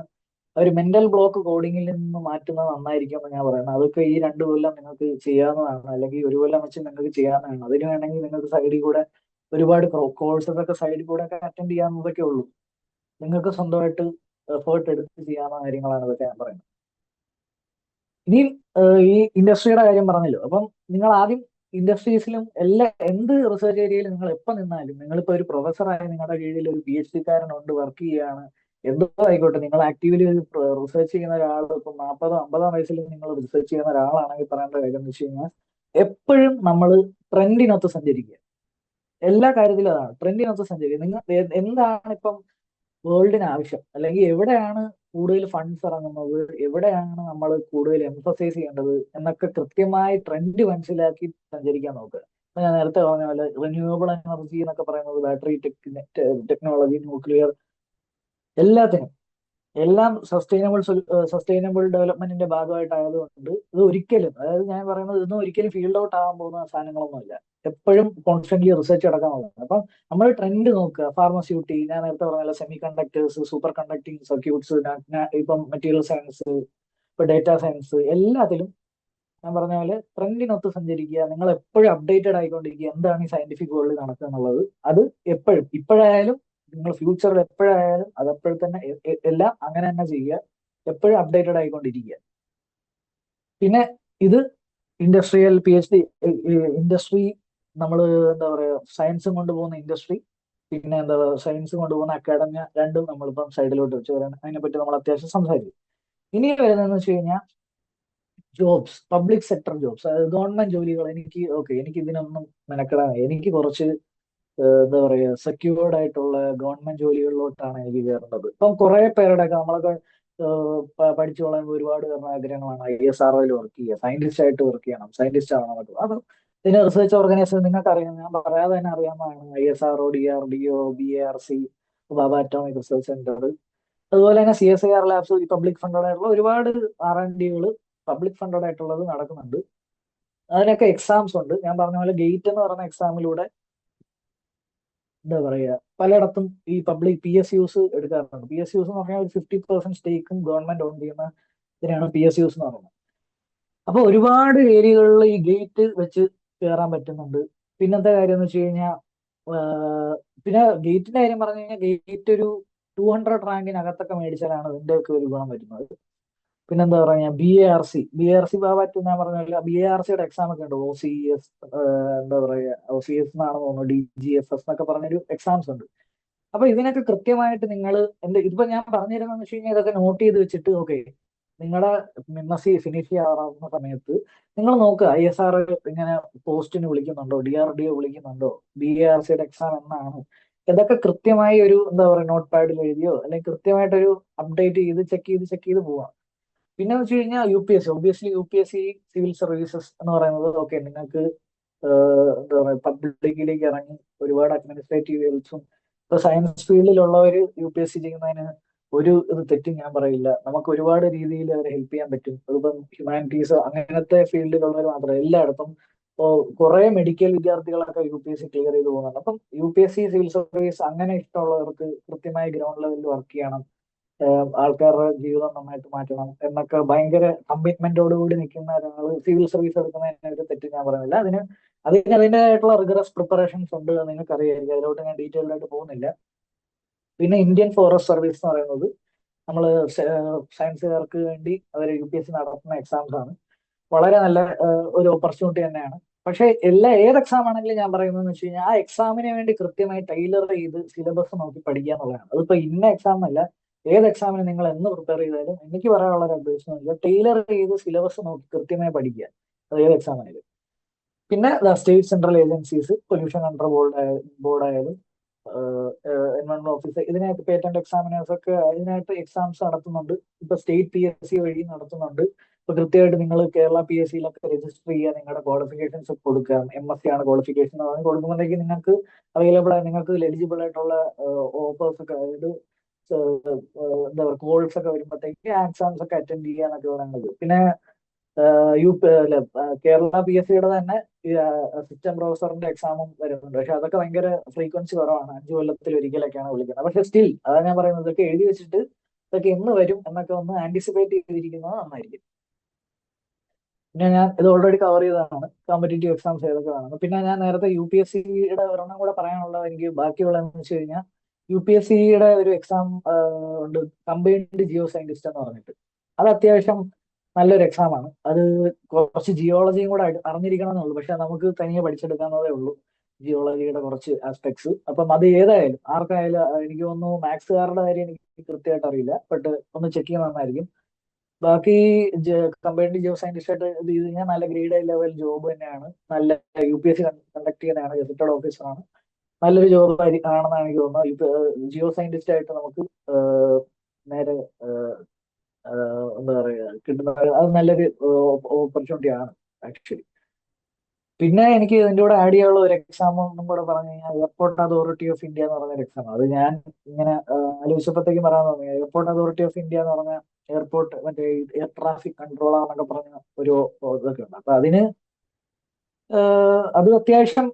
ഒരു മെന്റൽ ബ്ലോക്ക് കോഡിങ്ങിൽ നിന്ന് മാറ്റുന്നത് നന്നായിരിക്കും എന്ന് ഞാൻ പറയുന്നത്. അതൊക്കെ ഈ 2 കൊല്ലം നിങ്ങൾക്ക് ചെയ്യാവുന്നതാണ്, അല്ലെങ്കിൽ 1 കൊല്ലം വെച്ച് നിങ്ങൾക്ക് ചെയ്യാവുന്നതാണ്. അതിന് വേണമെങ്കിൽ നിങ്ങൾക്ക് സൈഡിൽ കൂടെ ഒരുപാട് കോഴ്സസ് ഒക്കെ സൈഡിൽ കൂടെ ഒക്കെ അറ്റൻഡ് ചെയ്യാവുന്നതൊക്കെ ഉള്ളൂ. നിങ്ങൾക്ക് സ്വന്തമായിട്ട് എഫേർട്ട് എടുത്ത് ചെയ്യാവുന്ന കാര്യങ്ങളാണ് ഇതൊക്കെ ഞാൻ പറയുന്നത്. ഇനിയും ഈ ഇൻഡസ്ട്രിയുടെ കാര്യം പറഞ്ഞല്ലോ. അപ്പം നിങ്ങൾ ആദ്യം ഇൻഡസ്ട്രീസിലും എന്ത് റിസർച്ച് ഏരിയയിൽ നിങ്ങൾ എപ്പോൾ നിന്നാലും, നിങ്ങളിപ്പോ ഒരു പ്രൊഫസറായി നിങ്ങളുടെ കീഴിൽ ഒരു PhD-കാരനുണ്ട്, വർക്ക് ചെയ്യാണ്, എന്തോ ആയിക്കോട്ടെ, നിങ്ങൾ ആക്റ്റീവ്ലി ഒരു റിസർച്ച് ചെയ്യുന്ന ഒരാൾ ഇപ്പം 40-50 വയസ്സിൽ നിങ്ങൾ റിസർച്ച് ചെയ്യുന്ന ഒരാളാണെങ്കിൽ പറയേണ്ട കാര്യം എന്ന് വെച്ച് കഴിഞ്ഞാൽ എപ്പോഴും നമ്മൾ ട്രെൻഡിനൊത്ത് സഞ്ചരിക്കുക. എല്ലാ കാര്യത്തിലും അതാണ്, ട്രെൻഡിനൊത്ത് സഞ്ചരിക്കുക. നിങ്ങൾ എന്താണ് ഇപ്പം വേൾഡിന് ആവശ്യം, അല്ലെങ്കിൽ എവിടെയാണ് കൂടുതൽ ഫണ്ട്സ് ഇറങ്ങുന്നത്, എവിടെയാണ് നമ്മൾ കൂടുതൽ എംഫസൈസ് ചെയ്യേണ്ടത് എന്നൊക്കെ കൃത്യമായി ട്രെൻഡ് മനസ്സിലാക്കി സഞ്ചരിക്കാൻ നോക്കുക. ഇപ്പൊ ഞാൻ നേരത്തെ പറഞ്ഞ പോലെ റിന്യൂവബിൾ എനർജി എന്നൊക്കെ പറയുന്നത് ബാറ്ററി ടെക്നോളജി, ന്യൂക്ലിയർ, എല്ലാത്തിനും എല്ലാം സസ്റ്റൈനബിൾ ഡെവലപ്മെന്റിന്റെ ഭാഗമായിട്ടായതുകൊണ്ട് ഇത് ഒരിക്കലും, അതായത് ഞാൻ പറയുന്നത് ഇതൊന്നും ഒരിക്കലും ഫീൽഡ് ഔട്ട് ആവാൻ പോകുന്ന സാധനങ്ങളൊന്നുമില്ല. എപ്പോഴും കോൺസ്റ്റന്റ്ലി റിസർച്ച് അടക്കാൻ നോക്കുക. അപ്പം നമ്മൾ ട്രെൻഡ് നോക്കുക. ഫാർമസ്യൂട്ടി, ഞാൻ നേരത്തെ പറഞ്ഞ semi conductors, super conducting circuits, ഇപ്പം മെറ്റീരിയൽ സയൻസ്, ഇപ്പൊ ഡേറ്റാ സയൻസ്, എല്ലാത്തിലും ഞാൻ പറഞ്ഞ പോലെ ട്രെൻഡിനൊത്ത് സഞ്ചരിക്കുക. നിങ്ങൾ എപ്പോഴും അപ്ഡേറ്റഡ് ആയിക്കൊണ്ടിരിക്കുക. എന്താണ് ഈ സയന്റിഫിക് വേൾഡ് നടക്കുക എന്നുള്ളത്. അത് എപ്പോഴും, ഇപ്പോഴായാലും നിങ്ങൾ ഫ്യൂച്ചറിൽ എപ്പോഴായാലും അതെപ്പോഴും തന്നെ എല്ലാം അങ്ങനെ തന്നെ ചെയ്യുക. എപ്പോഴും അപ്ഡേറ്റഡ് ആയിക്കൊണ്ടിരിക്കുക. പിന്നെ ഇത് ഇൻഡസ്ട്രിയൽ PhD ഇൻഡസ്ട്രി, നമ്മൾ എന്താ പറയുക സയൻസും കൊണ്ടുപോകുന്ന ഇൻഡസ്ട്രി, പിന്നെ എന്താ പറയുക സയൻസ് കൊണ്ടുപോകുന്ന അക്കാഡമിയ, രണ്ടും നമ്മളിപ്പം സൈഡിലോട്ട് വെച്ച് വരാൻ അതിനെപ്പറ്റി നമ്മൾ അത്യാവശ്യം സംസാരിക്കും. ഇനി വരുന്നതെന്ന് വെച്ച് കഴിഞ്ഞാൽ ജോബ്സ്, പബ്ലിക് സെക്ടർ ജോബ്സ്, അതായത് ഗവൺമെന്റ് ജോലികൾ. എനിക്ക് ഇതിനൊന്നും മെനക്കെടാൻ, എനിക്ക് കുറച്ച് എന്താ പറയുക സെക്യൂർഡ് ആയിട്ടുള്ള ഗവൺമെന്റ് ജോലികളിലോട്ടാണ് എനിക്ക് കയറേണ്ടത്. ഇപ്പം കുറെ പേരുടെ ഒക്കെ നമ്മളൊക്കെ പഠിച്ചു വളരുമ്പോൾ ഒരുപാട് പേരുടെ ആഗ്രഹങ്ങളാണ് ISROയിൽ വർക്ക് ചെയ്യുക, സയന്റിസ്റ്റ് ആയിട്ട് വർക്ക് ചെയ്യണം, സയന്റിസ്റ്റ് ആവണം എന്നൊക്കെ. അത് പിന്നെ റിസർച്ച് ഓർഗനൈസേഷൻ നിങ്ങൾക്ക് അറിയാം, ഞാൻ പറയാതെ തന്നെ അറിയാവുന്നതാണ്. ISRO, DRDO, BARC, ബാബ അറ്റോമിക് റിസർച്ച് സെന്റർ, അതുപോലെ തന്നെ CSIR ലാബ്സ്, പബ്ലിക് ഫണ്ടഡ് ആയിട്ടുള്ള ഒരുപാട് R&Dകൾ പബ്ലിക് ഫണ്ടഡ് ആയിട്ടുള്ളത് നടക്കുന്നുണ്ട്. അതിനൊക്കെ എക്സാംസ് ഉണ്ട്. ഞാൻ പറഞ്ഞ പോലെ ഗേറ്റ് എന്ന് പറയുന്ന എക്സാമിലൂടെ എന്താ പറയുക പലയിടത്തും ഈ പബ്ലിക് PSUs എടുക്കാറുണ്ട്. PSUs എന്ന് പറഞ്ഞാൽ ഒരു 50% സ്റ്റേക്കും ഗവൺമെന്റ് ഓൺ ചെയ്യുന്ന ഇതിനാണ് PSUs എന്ന് പറയുന്നത്. അപ്പൊ ഒരുപാട് ഏരിയകളിൽ ഈ ഗേറ്റ് വെച്ച് കയറാൻ പറ്റുന്നുണ്ട്. പിന്നത്തെ കാര്യം എന്ന് വെച്ച് കഴിഞ്ഞാൽ പിന്നെ ഗേറ്റിന്റെ കാര്യം പറഞ്ഞു കഴിഞ്ഞാൽ ഗേറ്റ് ഒരു 200 റാങ്കിനകത്തൊക്കെ മേടിച്ചാലാണ് ഇതിന്റെ ഒക്കെ ഒരു ഗുണം വരുന്നത്. പിന്നെന്താ പറയാ ബി എ ആർ സി ഭാഗത്ത് ഞാൻ പറഞ്ഞ BARC-യുടെ എക്സാം ഒക്കെ ഉണ്ട്. OCES, എന്താ പറയാ, OCS എന്നാണെന്ന് തോന്നുന്നു, DGFS എന്നൊക്കെ പറഞ്ഞൊരു എക്സാംസ് ഉണ്ട്. അപ്പൊ ഇതിനൊക്കെ കൃത്യമായിട്ട് നിങ്ങൾ ഇതിപ്പോ ഞാൻ പറഞ്ഞിരുന്നെന്ന് വെച്ച് കഴിഞ്ഞാൽ ഇതൊക്കെ നോട്ട് ചെയ്ത് വെച്ചിട്ട്, ഓക്കെ, നിങ്ങളുടെ MSc ഫിനിഷ് ചെയ്യാറാവുന്ന സമയത്ത് നിങ്ങൾ നോക്കുക ISR ഇങ്ങനെ പോസ്റ്റിന് വിളിക്കുന്നുണ്ടോ, DRDO വിളിക്കുന്നുണ്ടോ, BARC-യുടെ എക്സാം എന്നാണ്, ഇതൊക്കെ കൃത്യമായി ഒരു എന്താ പറയുക നോട്ട് പാഡിൽ എഴുതിയോ അല്ലെങ്കിൽ കൃത്യമായിട്ടൊരു അപ്ഡേറ്റ് ചെയ്ത് ചെക്ക് ചെയ്ത് പോവാം. പിന്നെ വെച്ച് കഴിഞ്ഞാൽ UPSC, obviously UPSC civil services എന്ന് പറയുന്നത്, ഓക്കെ, നിങ്ങൾക്ക് എന്താ പറയുക പബ്ലിക്കിലേക്ക് ഇറങ്ങി ഒരുപാട് അഡ്മിനിസ്ട്രേറ്റീവ് ഹെൽപ്സും ഇപ്പൊ സയൻസ് ഫീൽഡിലുള്ളവർ UPSC ചെയ്യുന്നതിന് ഒരു ഇത് തെറ്റും ഞാൻ പറയില്ല. നമുക്ക് ഒരുപാട് രീതിയിൽ അവരെ ഹെൽപ്പ് ചെയ്യാൻ പറ്റും. അതിപ്പം ഹ്യൂമാനിറ്റീസ് അങ്ങനത്തെ ഫീൽഡിലുള്ളവർ മാത്രമല്ല, എല്ലായിടത്തും ഇപ്പോൾ കുറെ മെഡിക്കൽ വിദ്യാർത്ഥികളൊക്കെ UPSC ക്ലിയർ ചെയ്ത് പോകുന്നുണ്ട്. അപ്പം UPSC സിവിൽ സർവീസ് അങ്ങനെ ഇഷ്ടമുള്ളവർക്ക് കൃത്യമായി ഗ്രൗണ്ട് ലെവലിൽ വർക്ക് ചെയ്യണം, ആൾക്കാരുടെ ജീവിതം നന്നായിട്ട് മാറ്റണം എന്നൊക്കെ ഭയങ്കര കമ്മിറ്റ്മെന്റോട് കൂടി നിൽക്കുന്ന ഒരാൾ സിവിൽ സർവീസ് എടുക്കുന്നതിന് ഒരു തെറ്റ് ഞാൻ പറയുന്നില്ല. അതിന് അതിൻ്റെതായിട്ടുള്ള റിഗറസ് പ്രിപ്പറേഷൻസ് ഉണ്ട്, നിങ്ങൾക്ക് അറിയായിരിക്കും. അതിലോട്ട് ഞാൻ ഡീറ്റെയിൽഡ് ആയിട്ട് പോകുന്നില്ല. പിന്നെ ഇന്ത്യൻ ഫോറസ്റ്റ് സർവീസ് എന്ന് പറയുന്നത് നമ്മൾ സയൻസുകാർക്ക് വേണ്ടി അവർ UPSC നടത്തുന്ന എക്സാംസ് ആണ്. വളരെ നല്ല ഒരു ഓപ്പർച്യൂണിറ്റി തന്നെയാണ്. പക്ഷെ ഏത് എക്സാം ആണെങ്കിലും ഞാൻ പറയുന്നതെന്ന് വെച്ച് കഴിഞ്ഞാൽ ആ എക്സാമിന് വേണ്ടി കൃത്യമായി ടൈലർ ചെയ്ത് സിലബസ് നോക്കി പഠിക്കുക എന്നുള്ളതാണ്. അതിപ്പോ ഇന്ന എക്സാം എന്നല്ല, ഏത് എക്സാമിന് നിങ്ങൾ എന്ന് പ്രിപ്പയർ ചെയ്താലും എനിക്ക് പറയാനുള്ള ഒരു അഡ്വൈസ് എന്ന് വെച്ചാൽ ടൈലർ ചെയ്ത് സിലബസ് നോക്കി കൃത്യമായി പഠിക്കുക, അത് ഏത് എക്സാം ആയാലും. പിന്നെ state central agencies, pollution control ബോർഡായാലും എൻവയോൺമെന്റ് ഓഫീസർ, ഇതിനായിട്ട് പേറ്റന്റ് എക്സാമിനേഴ്സ് ഒക്കെ ഇതിനായിട്ട് എക്സാംസ് നടത്തുന്നുണ്ട്. ഇപ്പൊ സ്റ്റേറ്റ് PSC വഴി നടത്തുന്നുണ്ട്. ഇപ്പൊ കൃത്യമായിട്ട് നിങ്ങൾ കേരള PSC-യിലൊക്കെ രജിസ്റ്റർ ചെയ്യുക, നിങ്ങളുടെ ക്വാളിഫിക്കേഷൻസ് കൊടുക്കുക. MSc ആണ് ക്വാളിഫിക്കേഷൻ എന്ന് കൊടുക്കുമ്പോഴേക്ക് നിങ്ങൾക്ക് അവൈലബിൾ ആയി, നിങ്ങൾക്ക് എലിജിബിൾ ആയിട്ടുള്ള ഓഫേഴ്സ് ഒക്കെ, അതായത് എന്താ പറയുക കോൾസ് ഒക്കെ വരുമ്പോഴത്തേക്ക് ആ എക്സാംസ് ഒക്കെ അറ്റൻഡ് ചെയ്യുക എന്നൊക്കെ പറയുന്നത്. പിന്നെ കേരള PSC-യുടെ തന്നെ അസിസ്റ്റന്റ് പ്രൊഫസറിന്റെ എക്സാമും വരുന്നുണ്ട്. പക്ഷെ അതൊക്കെ ഭയങ്കര ഫ്രീക്വൻസി കുറവാണ്, 5 കൊല്ലത്തിൽ ഒരിക്കലൊക്കെയാണ് വിളിക്കുന്നത്. പക്ഷെ സ്റ്റിൽ അതാണ് ഞാൻ പറയുന്നത്, ഇതൊക്കെ എഴുതി വെച്ചിട്ട് ഇതൊക്കെ എന്ന് വരും എന്നൊക്കെ ഒന്ന് ആന്റിസിപ്പേറ്റ് ചെയ്തിരിക്കുന്നത് നന്നായിരിക്കും. പിന്നെ ഞാൻ ഇത് ഓൾറെഡി കവർ ചെയ്തതാണ് കോമ്പറ്റേറ്റീവ് എക്സാംസ് ഏതൊക്കെ വേണം. പിന്നെ ഞാൻ നേരത്തെ UPSC-യുടെ ഒരെണ്ണം കൂടെ പറയാനുള്ളത്, എനിക്ക് ബാക്കിയുള്ളതെന്ന് വെച്ച് കഴിഞ്ഞാൽ UPSC-യുടെ ഒരു എക്സാം ഉണ്ട്, കമ്പൈൻഡ് ജിയോ സയന്റിസ്റ്റ് എന്ന് പറഞ്ഞിട്ട്. അത് അത്യാവശ്യം നല്ലൊരു എക്സാം ആണ്. അത് കുറച്ച് ജിയോളജിയും കൂടെ അറിഞ്ഞിരിക്കണം എന്നുള്ളൂ, പക്ഷെ നമുക്ക് തനിയെ പഠിച്ചെടുക്കാവുന്നതേ ഉള്ളൂ ജിയോളജിയുടെ കുറച്ച് ആസ്പെക്ട്സ്. അപ്പം അത് ഏതായാലും ആർക്കായാലും, എനിക്ക് തോന്നുന്നു മാത്സുകാരുടെ കാര്യം എനിക്ക് കൃത്യമായിട്ട് അറിയില്ല, ബട്ട് ഒന്ന് ചെക്ക് ചെയ്യുന്ന നന്നായിരിക്കും. ബാക്കി കമ്പൈൻഡ് ജിയോ സയന്റിസ്റ്റ് ആയിട്ട് ഇത് ചെയ്ത് കഴിഞ്ഞാൽ നല്ല ഗ്രേഡ് ലെവൽ ജോബ് തന്നെയാണ്. നല്ല UPSC കണ്ടക്ട് ചെയ്യുന്നതാണ്, ഗസറ്റഡ് ഓഫീസറാണ്, നല്ലൊരു ജോബ് ആണെന്നാണ് എനിക്ക് തോന്നുന്നത്. ഇപ്പൊ ജിയോ സയന്റിസ്റ്റ് ആയിട്ട് നമുക്ക് നേരെ എന്താ പറയുക കിട്ടുന്ന അത് നല്ലൊരു ഓപ്പർച്യൂണിറ്റി ആണ് ആക്ച്വലി. പിന്നെ എനിക്ക് ഇതിന്റെ കൂടെ ആഡ് ചെയ്യാനുള്ള ഒരു എക്സാം ഒന്നും കൂടെ പറഞ്ഞു കഴിഞ്ഞാൽ എയർപോർട്ട് അതോറിറ്റി ഓഫ് ഇന്ത്യ എന്ന് പറഞ്ഞൊരു എക്സാം. അത് ഞാൻ ഇങ്ങനെ ആലോചിച്ചപ്പോഴത്തേക്കും പറയാൻ തോന്നി. എയർപോർട്ട് അതോറിറ്റി ഓഫ് ഇന്ത്യ എന്ന് പറഞ്ഞ എയർപോർട്ട് മറ്റേ എയർ ട്രാഫിക് കൺട്രോളർ എന്നൊക്കെ പറഞ്ഞ ഒരു ഇതൊക്കെ ഉണ്ട്. അപ്പൊ അത് അത്യാവശ്യം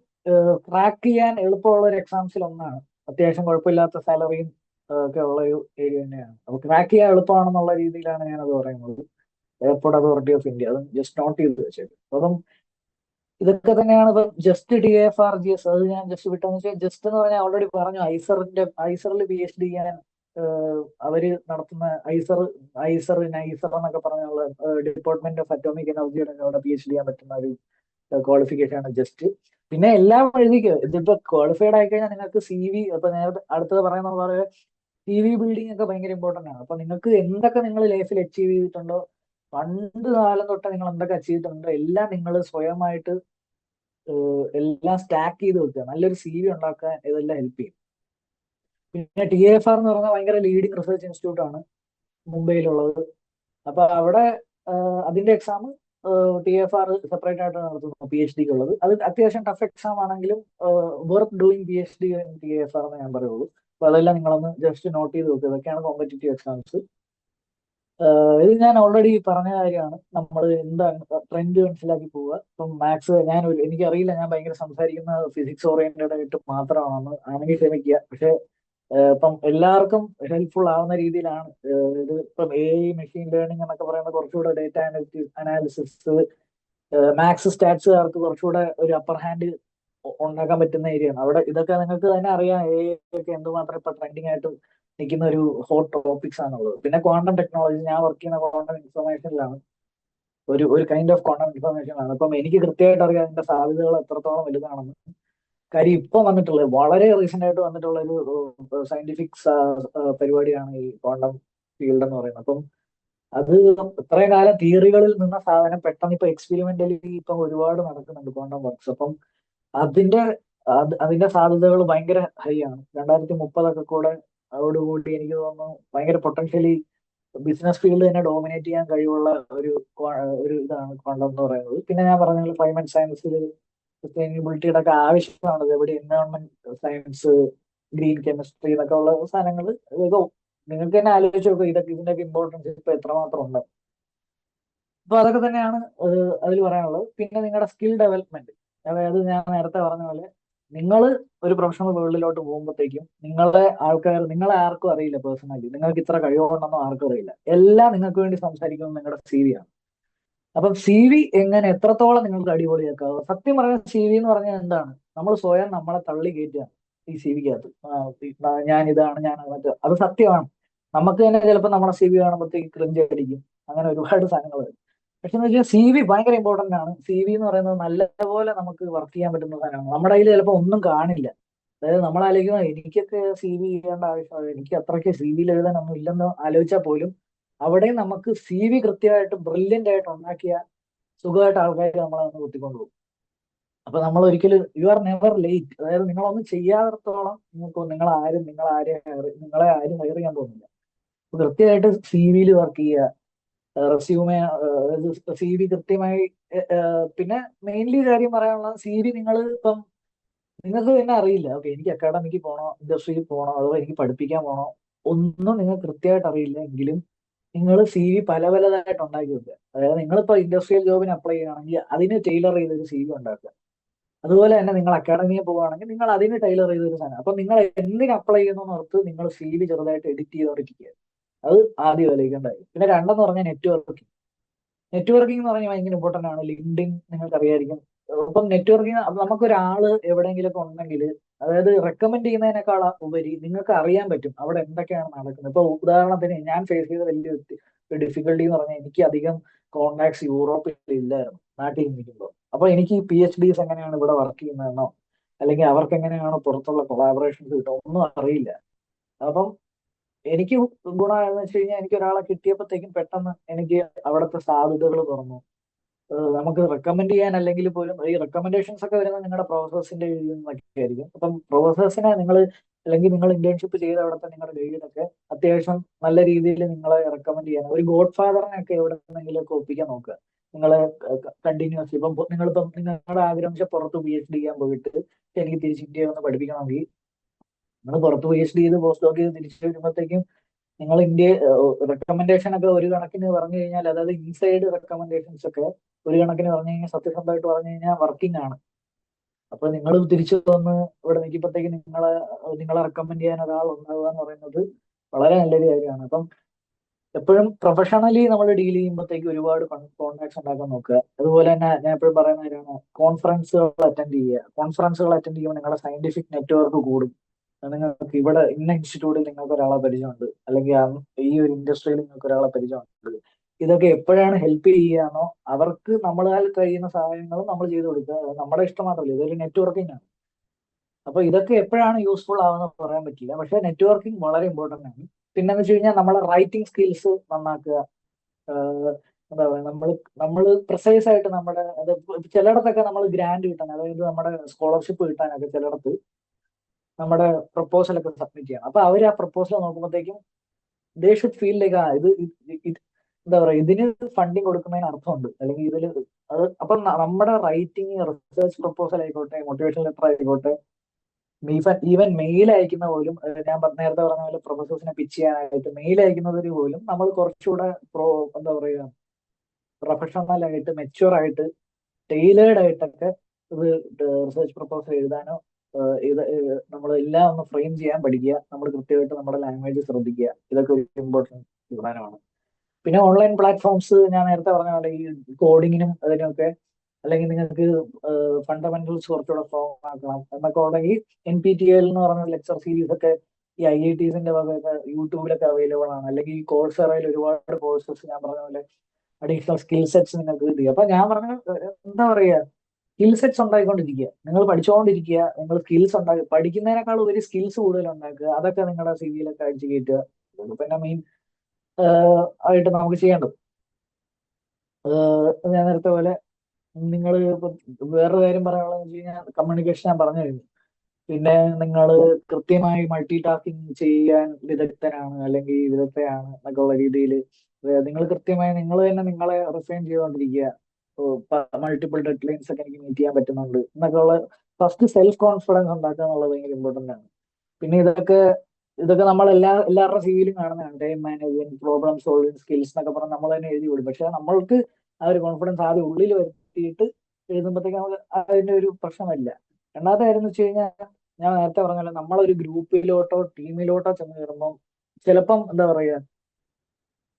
ക്രാക്ക് ചെയ്യാൻ എളുപ്പമുള്ള ഒരു എക്സാംസിൽ ഒന്നാണ്. അത്യാവശ്യം കുഴപ്പമില്ലാത്ത സാലറിയും ഒക്കെ ഉള്ള ഒരു ഏരിയ തന്നെയാണ്. അപ്പൊ ക്രാക്ക് ചെയ്യാൻ എളുപ്പമാണെന്നുള്ള രീതിയിലാണ് ഞാനത് പറയുന്നത്. എയർപോർട്ട് അതോറിറ്റി ഓഫ് ഇന്ത്യ, അതും ജസ്റ്റ് നോട്ട് ചെയ്ത് വെച്ചേക്കും. അപ്പം ഇതൊക്കെ തന്നെയാണ്. ഇപ്പം ജസ്റ്റ് DAFRGS അത് ഞാൻ ജസ്റ്റ് വിട്ടെന്ന് വെച്ചാൽ, ജസ്റ്റ് എന്ന് പറഞ്ഞാൽ ഓൾറെഡി പറഞ്ഞു, ഐസറിൽ PhD ചെയ്യാൻ അവര് നടത്തുന്ന നൈസർ എന്നൊക്കെ പറഞ്ഞുള്ള ഡിപ്പാർട്ട്മെന്റ് ഓഫ് അറ്റോമിക് എനർജിയുടെ അവിടെ PhD ചെയ്യാൻ പറ്റുന്ന ഒരു ക്വാളിഫിക്കേഷൻ ആണ് ജസ്റ്റ്. പിന്നെ എല്ലാം എഴുതിക്കുക. ഇതിപ്പോ ക്വാളിഫൈഡ് ആയി കഴിഞ്ഞാൽ നിങ്ങൾക്ക് CV, ഇപ്പൊ നേരത്തെ അടുത്തത് പറയുന്ന പോലെ CV ബിൽഡിംഗ് ഒക്കെ ഭയങ്കര ഇമ്പോർട്ടന്റ് ആണ്. അപ്പൊ നിങ്ങൾക്ക് എന്തൊക്കെ നിങ്ങൾ ലൈഫിൽ അച്ചീവ് ചെയ്തിട്ടുണ്ടോ, പണ്ട് കാലം തൊട്ട് നിങ്ങൾ എന്തൊക്കെ അച്ചീവ് ചെയ്തിട്ടുണ്ടോ, എല്ലാം നിങ്ങൾ സ്വയമായിട്ട് എല്ലാം സ്റ്റാക്ക് ചെയ്ത് വെക്കുക. നല്ലൊരു CV ഉണ്ടാക്കാൻ ഇതെല്ലാം ഹെൽപ്പ് ചെയ്യും. പിന്നെ TAFR എന്ന് പറഞ്ഞാൽ ഭയങ്കര ലീഡിംഗ് റിസർച്ച് ഇൻസ്റ്റിറ്റ്യൂട്ട് ആണ് മുംബൈയിലുള്ളത്. അപ്പൊ അവിടെ അതിന്റെ എക്സാം TFR സെപ്പറേറ്റ് ആയിട്ട് നടത്തുന്നു PhD-ക്ക് ഉള്ളത്. അത് അത്യാവശ്യം ടഫ് എക്സാം ആണെങ്കിലും വർത്ത് ഡൂയിങ് PhD TAFR എന്ന് ഞാൻ പറയുള്ളൂ. അപ്പൊ അതെല്ലാം നിങ്ങളൊന്ന് ജസ്റ്റ് നോട്ട് ചെയ്ത് വെക്കുക. ഇതൊക്കെയാണ് കോമ്പറ്റേറ്റീവ് എക്സാംസ്. ഇത് ഞാൻ ഓൾറെഡി പറഞ്ഞ കാര്യമാണ്. നമ്മൾ എന്താണ് ട്രെൻഡ് മനസ്സിലാക്കി പോവുക. ഇപ്പം മാത്സ് എനിക്കറിയില്ല, ഞാൻ ഭയങ്കര സംസാരിക്കുന്ന ഫിസിക്സ് ഓറിയന്റഡ് ആയിട്ട് മാത്രമാണെന്ന് ആണെങ്കിൽ ക്ഷമിക്കുക. പക്ഷെ ഇപ്പം എല്ലാവർക്കും ഹെൽപ്ഫുൾ ആവുന്ന രീതിയിലാണ് ഇത്. ഇപ്പം AI മെഷീൻ ലേണിംഗ് എന്നൊക്കെ പറയുന്ന കുറച്ചുകൂടെ ഡേറ്റ അനാലിസിസ്, മാത്സ് സ്റ്റാറ്റ്സുകാർക്ക് കുറച്ചുകൂടെ ഒരു അപ്പർ ഹാൻഡ് ഉണ്ടാക്കാൻ പറ്റുന്ന ഏരിയയാണ്. അവിടെ ഇതൊക്കെ നിങ്ങൾക്ക് തന്നെ അറിയാം, എ ഒക്കെ എന്തുമാത്രം ഇപ്പൊ ട്രെൻഡിങ് ആയിട്ട് നിൽക്കുന്ന ഒരു ഹോട്ട് ടോപ്പിക്സ് ആണുള്ളത്. പിന്നെ ക്വാണ്ടം ടെക്നോളജി, ഞാൻ വർക്ക് ചെയ്യുന്ന ക്വാണ്ടം ഇൻഫർമേഷനിലാണ്, ഒരു കൈൻഡ് ഓഫ് ക്വാണ്ടം ഇൻഫർമേഷൻ ആണ്. അപ്പം എനിക്ക് കൃത്യമായിട്ട് അറിയാം അതിന്റെ സാധ്യതകൾ എത്രത്തോളം വലുതാണെന്ന്. കാര്യം ഇപ്പൊ വന്നിട്ടുള്ളത് വളരെ റീസെന്റ് ആയിട്ട് വന്നിട്ടുള്ള ഒരു സയന്റിഫിക് പരിപാടിയാണ് ഈ ക്വാണ്ടം ഫീൽഡ് എന്ന് പറയുന്നത്. അപ്പം അത് ഇത്രയും കാലം തിയറികളിൽ നിന്ന സാധനം പെട്ടെന്ന് ഇപ്പൊ എക്സ്പെരിമെന്റലി ഇപ്പൊ ഒരുപാട് നടക്കുന്നുണ്ട് ക്വാണ്ടം വർക്ക്സ്. അപ്പം അതിന്റെ അതിന്റെ സാധ്യതകൾ ഭയങ്കര ഹൈ ആണ്. 2030 കൂടെ അതോടുകൂടി എനിക്ക് തോന്നുന്നു ഭയങ്കര പൊട്ടൻഷ്യലി ബിസിനസ് ഫീൽഡ് തന്നെ ഡോമിനേറ്റ് ചെയ്യാൻ കഴിവുള്ള ഒരു ഇതാണ് ക്വാണ്ടം എന്ന് പറയുന്നത്. പിന്നെ ഞാൻ പറഞ്ഞ ക്ലൈമറ്റ് സയൻസിൽ സസ്റ്റൈനബിലിറ്റിയുടെ ഒക്കെ ആവശ്യമാണ്. എവിടെ എൻവയോൺമെന്റ് സയൻസ്, ഗ്രീൻ കെമിസ്ട്രി എന്നൊക്കെ ഉള്ള സാധനങ്ങൾ ഇതൊക്കെ നിങ്ങൾക്ക് തന്നെ ആലോചിച്ച് നോക്കുക, ഇതിന്റെയൊക്കെ ഇമ്പോർട്ടൻസ് ഇപ്പൊ എത്രമാത്രം ഉണ്ട്. അപ്പൊ അതൊക്കെ തന്നെയാണ് അതിൽ പറയാനുള്ളത്. പിന്നെ നിങ്ങളുടെ സ്കിൽ ഡെവലപ്മെന്റ്, അതായത് ഞാൻ നേരത്തെ പറഞ്ഞ പോലെ നിങ്ങൾ ഒരു പ്രൊഫഷണൽ വേൾഡിലോട്ട് പോകുമ്പോഴത്തേക്കും നിങ്ങളെ ആർക്കും അറിയില്ല പേഴ്സണലി, നിങ്ങൾക്ക് ഇത്ര കഴിവുണ്ടെന്നോ ആർക്കും അറിയില്ല. എല്ലാം നിങ്ങൾക്ക് വേണ്ടി സംസാരിക്കുന്നത് നിങ്ങളുടെ CV ആണ്. അപ്പം CV എങ്ങനെ എത്രത്തോളം നിങ്ങൾക്ക് അടിപൊളിയാക്കാവോ. സത്യം പറഞ്ഞ CV എന്ന് പറഞ്ഞാൽ എന്താണ്, നമ്മൾ സ്വയം നമ്മളെ തള്ളി കയറ്റുകയാണ് ഈ CVക്കകത്ത്. ഞാൻ ഇതാണ്, ഞാൻ മറ്റേ, അത് സത്യമാണ്. നമുക്ക് തന്നെ ചിലപ്പോൾ നമ്മുടെ CV കാണുമ്പോഴത്തേക്ക് ക്രിഞ്ച് അടിക്കും, അങ്ങനെ ഒരുപാട് സാധനങ്ങൾ വരും. പക്ഷെ എന്ന് വെച്ചാൽ CV ഭയങ്കര ഇമ്പോർട്ടന്റ് ആണ്. CV എന്ന് പറയുന്നത് നല്ലപോലെ നമുക്ക് വർക്ക് ചെയ്യാൻ പറ്റുന്ന സാധനമാണ്. നമ്മുടെ കയ്യിൽ ചിലപ്പോൾ ഒന്നും കാണില്ല. അതായത് നമ്മൾ ആലോചിക്കുന്ന എനിക്കൊക്കെ CV ചെയ്യേണ്ട ആവശ്യമാണ്, എനിക്ക് അത്രയ്ക്ക് CV എഴുതാനൊന്നും ഇല്ലെന്ന് ആലോചിച്ചാൽ പോലും അവിടെ നമുക്ക് CV കൃത്യമായിട്ട് ബ്രില്യന്റ് ആയിട്ട് ഉണ്ടാക്കിയ സുഖമായിട്ട് ആൾക്കാർ നമ്മളെ ഒന്ന് കുത്തിക്കൊണ്ടുപോകും. അപ്പൊ നമ്മൾ ഒരിക്കലും യു ആർ നെവർ ലേറ്റ്. അതായത് നിങ്ങളൊന്നും ചെയ്യാത്തത്തോളം നിങ്ങളെ ആരും ഹയർ ചെയ്യാൻ പോകുന്നില്ല. അപ്പൊ കൃത്യമായിട്ട് CV വർക്ക് ചെയ്യുക, റെസ്യൂമെ, CV കൃത്യമായി. പിന്നെ മെയിൻലി കാര്യം പറയാനുള്ളത്, CV നിങ്ങൾ ഇപ്പം നിങ്ങൾക്ക് തന്നെ അറിയില്ല, ഓക്കെ എനിക്ക് അക്കാഡമിക്ക് പോകണോ, ഇൻഡസ്ട്രിയിൽ പോകണോ, അതോ എനിക്ക് പഠിപ്പിക്കാൻ പോകണോ, ഒന്നും നിങ്ങൾക്ക് കൃത്യമായിട്ട് അറിയില്ല എങ്കിലും നിങ്ങൾ CV പലതായിട്ട് ഉണ്ടാക്കി വെക്കുക. അതായത് നിങ്ങളിപ്പോ ഇൻഡസ്ട്രിയൽ ജോബിന് അപ്ലൈ ചെയ്യുകയാണെങ്കിൽ അതിന് ടൈലർ ചെയ്തൊരു CV ഉണ്ടാക്കുക. അതുപോലെ തന്നെ നിങ്ങൾ അക്കാഡമിയിൽ പോവുകയാണെങ്കിൽ നിങ്ങൾ അതിന് ടൈലർ ചെയ്തൊരു സാധനം. അപ്പൊ നിങ്ങൾ എന്തിന് അപ്ലൈ ചെയ്യുന്നു ഓർത്ത് നിങ്ങൾ CV ചെറുതായിട്ട് എഡിറ്റ് ചെയ്തോണ്ടിരിക്കുക. അത് ആദ്യം ആലോചിക്കേണ്ട കാര്യം. പിന്നെ രണ്ടെന്ന് പറഞ്ഞാൽ നെറ്റ്വർക്കിംഗ് എന്ന് പറഞ്ഞാൽ ഭയങ്കര ഇമ്പോർട്ടന്റ് ആണ്. ലിങ്ക്ഡിൻ നിങ്ങൾക്ക് അറിയായിരിക്കും. ഇപ്പം നെറ്റ്വർക്കിംഗ് നമുക്കൊരാള് എവിടെയെങ്കിലുമൊക്കെ ഉണ്ടെങ്കിൽ, അതായത് റെക്കമെൻഡ് ചെയ്യുന്നതിനേക്കാൾ ഉപരി നിങ്ങൾക്ക് അറിയാൻ പറ്റും അവിടെ എന്തൊക്കെയാണ് നടക്കുന്നത്. ഇപ്പൊ ഉദാഹരണത്തിന് ഞാൻ ഫേസ് ചെയ്ത വലിയ ഡിഫിക്കൽട്ടി എന്ന് പറഞ്ഞാൽ എനിക്ക് അധികം കോണ്ടാക്ട്സ് യൂറോപ്പിൽ ഇല്ലായിരുന്നു നാട്ടിൽ നിൽക്കുമ്പോൾ. അപ്പൊ എനിക്ക് ഈ PhDs എങ്ങനെയാണ് ഇവിടെ വർക്ക് ചെയ്യുന്നതെന്നോ അല്ലെങ്കിൽ അവർക്ക് എങ്ങനെയാണോ പുറത്തുള്ള കൊളാബറേഷൻസ് കിട്ടുക ഒന്നും അറിയില്ല. അപ്പം എനിക്ക് ഗുണമായെന്ന് വെച്ച് കഴിഞ്ഞാൽ എനിക്ക് ഒരാളെ കിട്ടിയപ്പോഴത്തേക്കും പെട്ടെന്ന് എനിക്ക് അവിടുത്തെ സാധ്യതകൾ തുറന്നു. നമുക്ക് റെക്കമെൻഡ് ചെയ്യാൻ അല്ലെങ്കിൽ പോലും ഈ റെക്കമെൻഡേഷൻസ് ഒക്കെ വരുന്നത് നിങ്ങളുടെ പ്രൊഫസേഴ്സിന്റെ കയ്യിൽ നിന്നൊക്കെ ആയിരിക്കും. അപ്പം പ്രൊഫസേഴ്സിനെ അല്ലെങ്കിൽ നിങ്ങൾ ഇന്റേൺഷിപ്പ് ചെയ്ത അവിടുത്തെ നിങ്ങളുടെ ഗൈഡിനൊക്കെ അത്യാവശ്യം നല്ല രീതിയിൽ നിങ്ങളെ റെക്കമെൻഡ് ചെയ്യാൻ, ഒരു ഗോഡ് ഫാദറിനെ ഒക്കെ എവിടെ നിന്നെങ്കിലും ഒക്കെ ഒപ്പിക്കാൻ നോക്കുക. നിങ്ങളെ കണ്ടിന്യൂസ്ലി നിങ്ങളുടെ ആഗ്രഹം വെച്ചാൽ പുറത്ത് PhD ചെയ്യാൻ പോയിട്ട് എനിക്ക് തിരിച്ച് ഇന്ത്യയിൽ വന്ന് പഠിപ്പിക്കണമെങ്കിൽ നിങ്ങൾ പുറത്ത് PhD ചെയ്ത് പോസ്റ്റ് ഡോക്ക് ചെയ്ത് തിരിച്ചു വരുമ്പോഴത്തേക്കും നിങ്ങൾ റെക്കമെൻഡേഷൻ ഒക്കെ ഒരു കണക്കിന് പറഞ്ഞു കഴിഞ്ഞാൽ, അതായത് ഇൻസൈഡ് റെക്കമെൻഡേഷൻസ് ഒക്കെ ഒരു കണക്കിന് പറഞ്ഞു കഴിഞ്ഞാൽ, സത്യസന്ധമായിട്ട് പറഞ്ഞു കഴിഞ്ഞാൽ വർക്കിംഗ് ആണ്. അപ്പൊ നിങ്ങൾ തിരിച്ചു വന്ന് ഇവിടെ നിൽക്കുമ്പോഴത്തേക്ക് നിങ്ങളെ റെക്കമെൻഡ് ചെയ്യാൻ ഒരാൾ ഉണ്ടാവുക എന്ന് പറയുന്നത് വളരെ നല്ലൊരു കാര്യമാണ്. അപ്പം എപ്പോഴും പ്രൊഫഷണലി നമ്മൾ ഡീൽ ചെയ്യുമ്പോഴത്തേക്ക് ഒരുപാട് കോൺടാക്ട്സ് ഉണ്ടാക്കാൻ നോക്കുക. അതുപോലെ തന്നെ ഞാൻ എപ്പോഴും പറയുന്ന കാര്യമാണ്, കോൺഫറൻസുകൾ അറ്റൻഡ് ചെയ്യുക. കോൺഫറൻസുകൾ അറ്റൻഡ് ചെയ്യുമ്പോൾ നിങ്ങളുടെ സയന്റിഫിക് നെറ്റ്വർക്ക് കൂടും. നിങ്ങൾക്ക് ഇവിടെ ഇന്ന ഇൻസ്റ്റിറ്റ്യൂട്ടിൽ നിങ്ങൾക്ക് ഒരാളെ പരിചയമുണ്ട്, അല്ലെങ്കിൽ ഈ ഒരു ഇൻഡസ്ട്രിയിൽ നിങ്ങൾക്ക് ഒരാളെ പരിചയമുണ്ട്. ഇതൊക്കെ എപ്പോഴാണ് ഹെൽപ്പ് ചെയ്യാന്നോ അവർക്ക് നമ്മളാൽ കഴിയുന്ന സഹായങ്ങളും നമ്മൾ ചെയ്തു കൊടുക്കുക. അത് നമ്മുടെ ഇഷ്ടം മാത്രമല്ല, ഇതൊരു നെറ്റ്വർക്കിംഗ് ആണ്. അപ്പൊ ഇതൊക്കെ എപ്പോഴാണ് യൂസ്ഫുൾ ആവുന്നത് പറയാൻ പറ്റില്ല, പക്ഷെ നെറ്റ്വർക്കിംഗ് വളരെ ഇമ്പോർട്ടന്റ് ആണ്. പിന്നെന്ന് വെച്ച് കഴിഞ്ഞാൽ നമ്മളെ റൈറ്റിംഗ് സ്കിൽസ് നന്നാക്കുക. എന്താ പറയുക, നമ്മൾ പ്രിസൈസ് ആയിട്ട് ചിലയിടത്തൊക്കെ നമ്മൾ ഗ്രാൻഡ് കിട്ടാൻ, അതായത് നമ്മുടെ സ്കോളർഷിപ്പ് കിട്ടാനൊക്കെ ചിലയിടത്ത് നമ്മുടെ പ്രപ്പോസൽ ഒക്കെ സബ്മിറ്റ് ചെയ്യണം. അപ്പൊ അവർ ആ പ്രപ്പോസൽ നോക്കുമ്പോഴത്തേക്കും ദേ ഷുഡ് ഫീൽ ലൈക്ക് എന്താ പറയുക, ഇതിന് ഫണ്ടിങ് കൊടുക്കുന്നതിന് അർത്ഥമുണ്ട്, അല്ലെങ്കിൽ അപ്പം നമ്മുടെ റൈറ്റിംഗ്, റിസർച്ച് പ്രപ്പോസൽ ആയിക്കോട്ടെ, മോട്ടിവേഷൻ ലെറ്റർ ആയിക്കോട്ടെ, ഈവൻ മെയിൽ അയക്കുന്ന പോലും, ഞാൻ നേരത്തെ പറഞ്ഞ പോലെ പ്രൊഫസേഴ്സിനെ പിച്ച് ചെയ്യാനായിട്ട് മെയിൽ അയക്കുന്നതിന് പോലും നമ്മൾ കുറച്ചുകൂടെ എന്താ പറയുക, പ്രൊഫഷണൽ ആയിട്ട്, മെച്യൂർ ആയിട്ട്, ടൈലേർഡ് ആയിട്ടൊക്കെ റിസർച്ച് പ്രപ്പോസൽ എഴുതാനോ ഇത് നമ്മളെല്ലാം ഒന്ന് ഫ്രെയിം ചെയ്യാൻ പഠിക്കുക. നമ്മൾ കൃത്യമായിട്ട് നമ്മുടെ ലാംഗ്വേജ് ശ്രദ്ധിക്കുക. ഇതൊക്കെ ഒരു ഇമ്പോർട്ടൻറ്റ് പ്രധാനമാണ്. പിന്നെ ഓൺലൈൻ പ്ലാറ്റ്ഫോംസ് ഞാൻ നേരത്തെ പറഞ്ഞ പോലെ ഈ കോഡിങ്ങിനും അതിനൊക്കെ, അല്ലെങ്കിൽ നിങ്ങൾക്ക് ഫണ്ടമെന്റൽസ് കുറച്ചുകൂടെ സ്ട്രോങ് ആക്കണം എന്നൊക്കെ ഉണ്ടെങ്കിൽ NPTEL എന്ന് പറഞ്ഞ ലെക്ചർ സീരീസ് ഒക്കെ ഈ IITസിന്റെ വകയൊക്കെ യൂട്യൂബിലൊക്കെ അവൈലബിൾ ആണ്. അല്ലെങ്കിൽ ഈ കോഴ്സറയിൽ ഒരുപാട് കോഴ്സസ് ഞാൻ പറഞ്ഞ പോലെ അഡീഷണൽ സ്കിൽ സെറ്റ്സ് നിങ്ങൾക്ക് കിട്ടുക. അപ്പൊ ഞാൻ പറഞ്ഞ എന്താ പറയുക, സ്കിൽ സെറ്റ്സ് ഉണ്ടായിക്കൊണ്ടിരിക്കുക. നിങ്ങൾ പഠിച്ചുകൊണ്ടിരിക്കുക, നിങ്ങൾ സ്കിൽസ് ഉണ്ടാക്കുക, പഠിക്കുന്നതിനേക്കാൾ ഒരു സ്കിൽസ് കൂടുതൽ ഉണ്ടാക്കുക. അതൊക്കെ നിങ്ങളുടെ CV-യിലൊക്കെ അടിച്ചു കയറ്റുക. ഇതൊക്കെ പിന്നെ മെയിൻ ആയിട്ട് നമുക്ക് ചെയ്യേണ്ടത്. ഞാൻ നേരത്തെ പോലെ നിങ്ങൾ വേറൊരു കാര്യം പറയാനുള്ളത് വെച്ച് കഴിഞ്ഞാൽ കമ്മ്യൂണിക്കേഷൻ ഞാൻ പറഞ്ഞു കഴിഞ്ഞു. പിന്നെ നിങ്ങൾ കൃത്യമായി മൾട്ടി ടാസ്കിങ് ചെയ്യാൻ വിദഗ്ധനാണ് അല്ലെങ്കിൽ വിദഗ്ധയാണ് എന്നൊക്കെ ഉള്ള രീതിയിൽ നിങ്ങൾ കൃത്യമായി നിങ്ങൾ തന്നെ നിങ്ങളെ റിഫൈൻ ചെയ്തുകൊണ്ടിരിക്കുക. മൾട്ടിപ്പിൾ ഡെഡ് ലൈൻസ് ഒക്കെ എനിക്ക് മീറ്റ് ചെയ്യാൻ പറ്റുന്നുണ്ട് എന്നൊക്കെ ഉള്ള ഫസ്റ്റ് സെൽഫ് കോൺഫിഡൻസ് ഉണ്ടാക്കുക എന്നുള്ളത് ഭയങ്കര ഇമ്പോർട്ടന്റ് ആണ്. പിന്നെ ഇതൊക്കെ നമ്മൾ എല്ലാവരുടെ CV-യിലും കാണുന്നതാണ്. Time management, problem solving skills എന്നൊക്കെ പറഞ്ഞ് നമ്മൾ തന്നെ എഴുതി വിടും. പക്ഷെ നമ്മൾക്ക് ആ ഒരു കോൺഫിഡൻസ് ആദ്യം ഉള്ളിൽ വരുത്തിയിട്ട് എഴുതുമ്പോഴത്തേക്ക് നമുക്ക് അതിന്റെ ഒരു പ്രശ്നമില്ല. രണ്ടാമത്തെ കാര്യം എന്ന് വെച്ച് കഴിഞ്ഞാൽ ഞാൻ നേരത്തെ പറഞ്ഞല്ലോ, നമ്മളൊരു ഗ്രൂപ്പിലോട്ടോ ടീമിലോട്ടോ ചെന്ന് കയറുമ്പം ചിലപ്പം എന്താ പറയുക,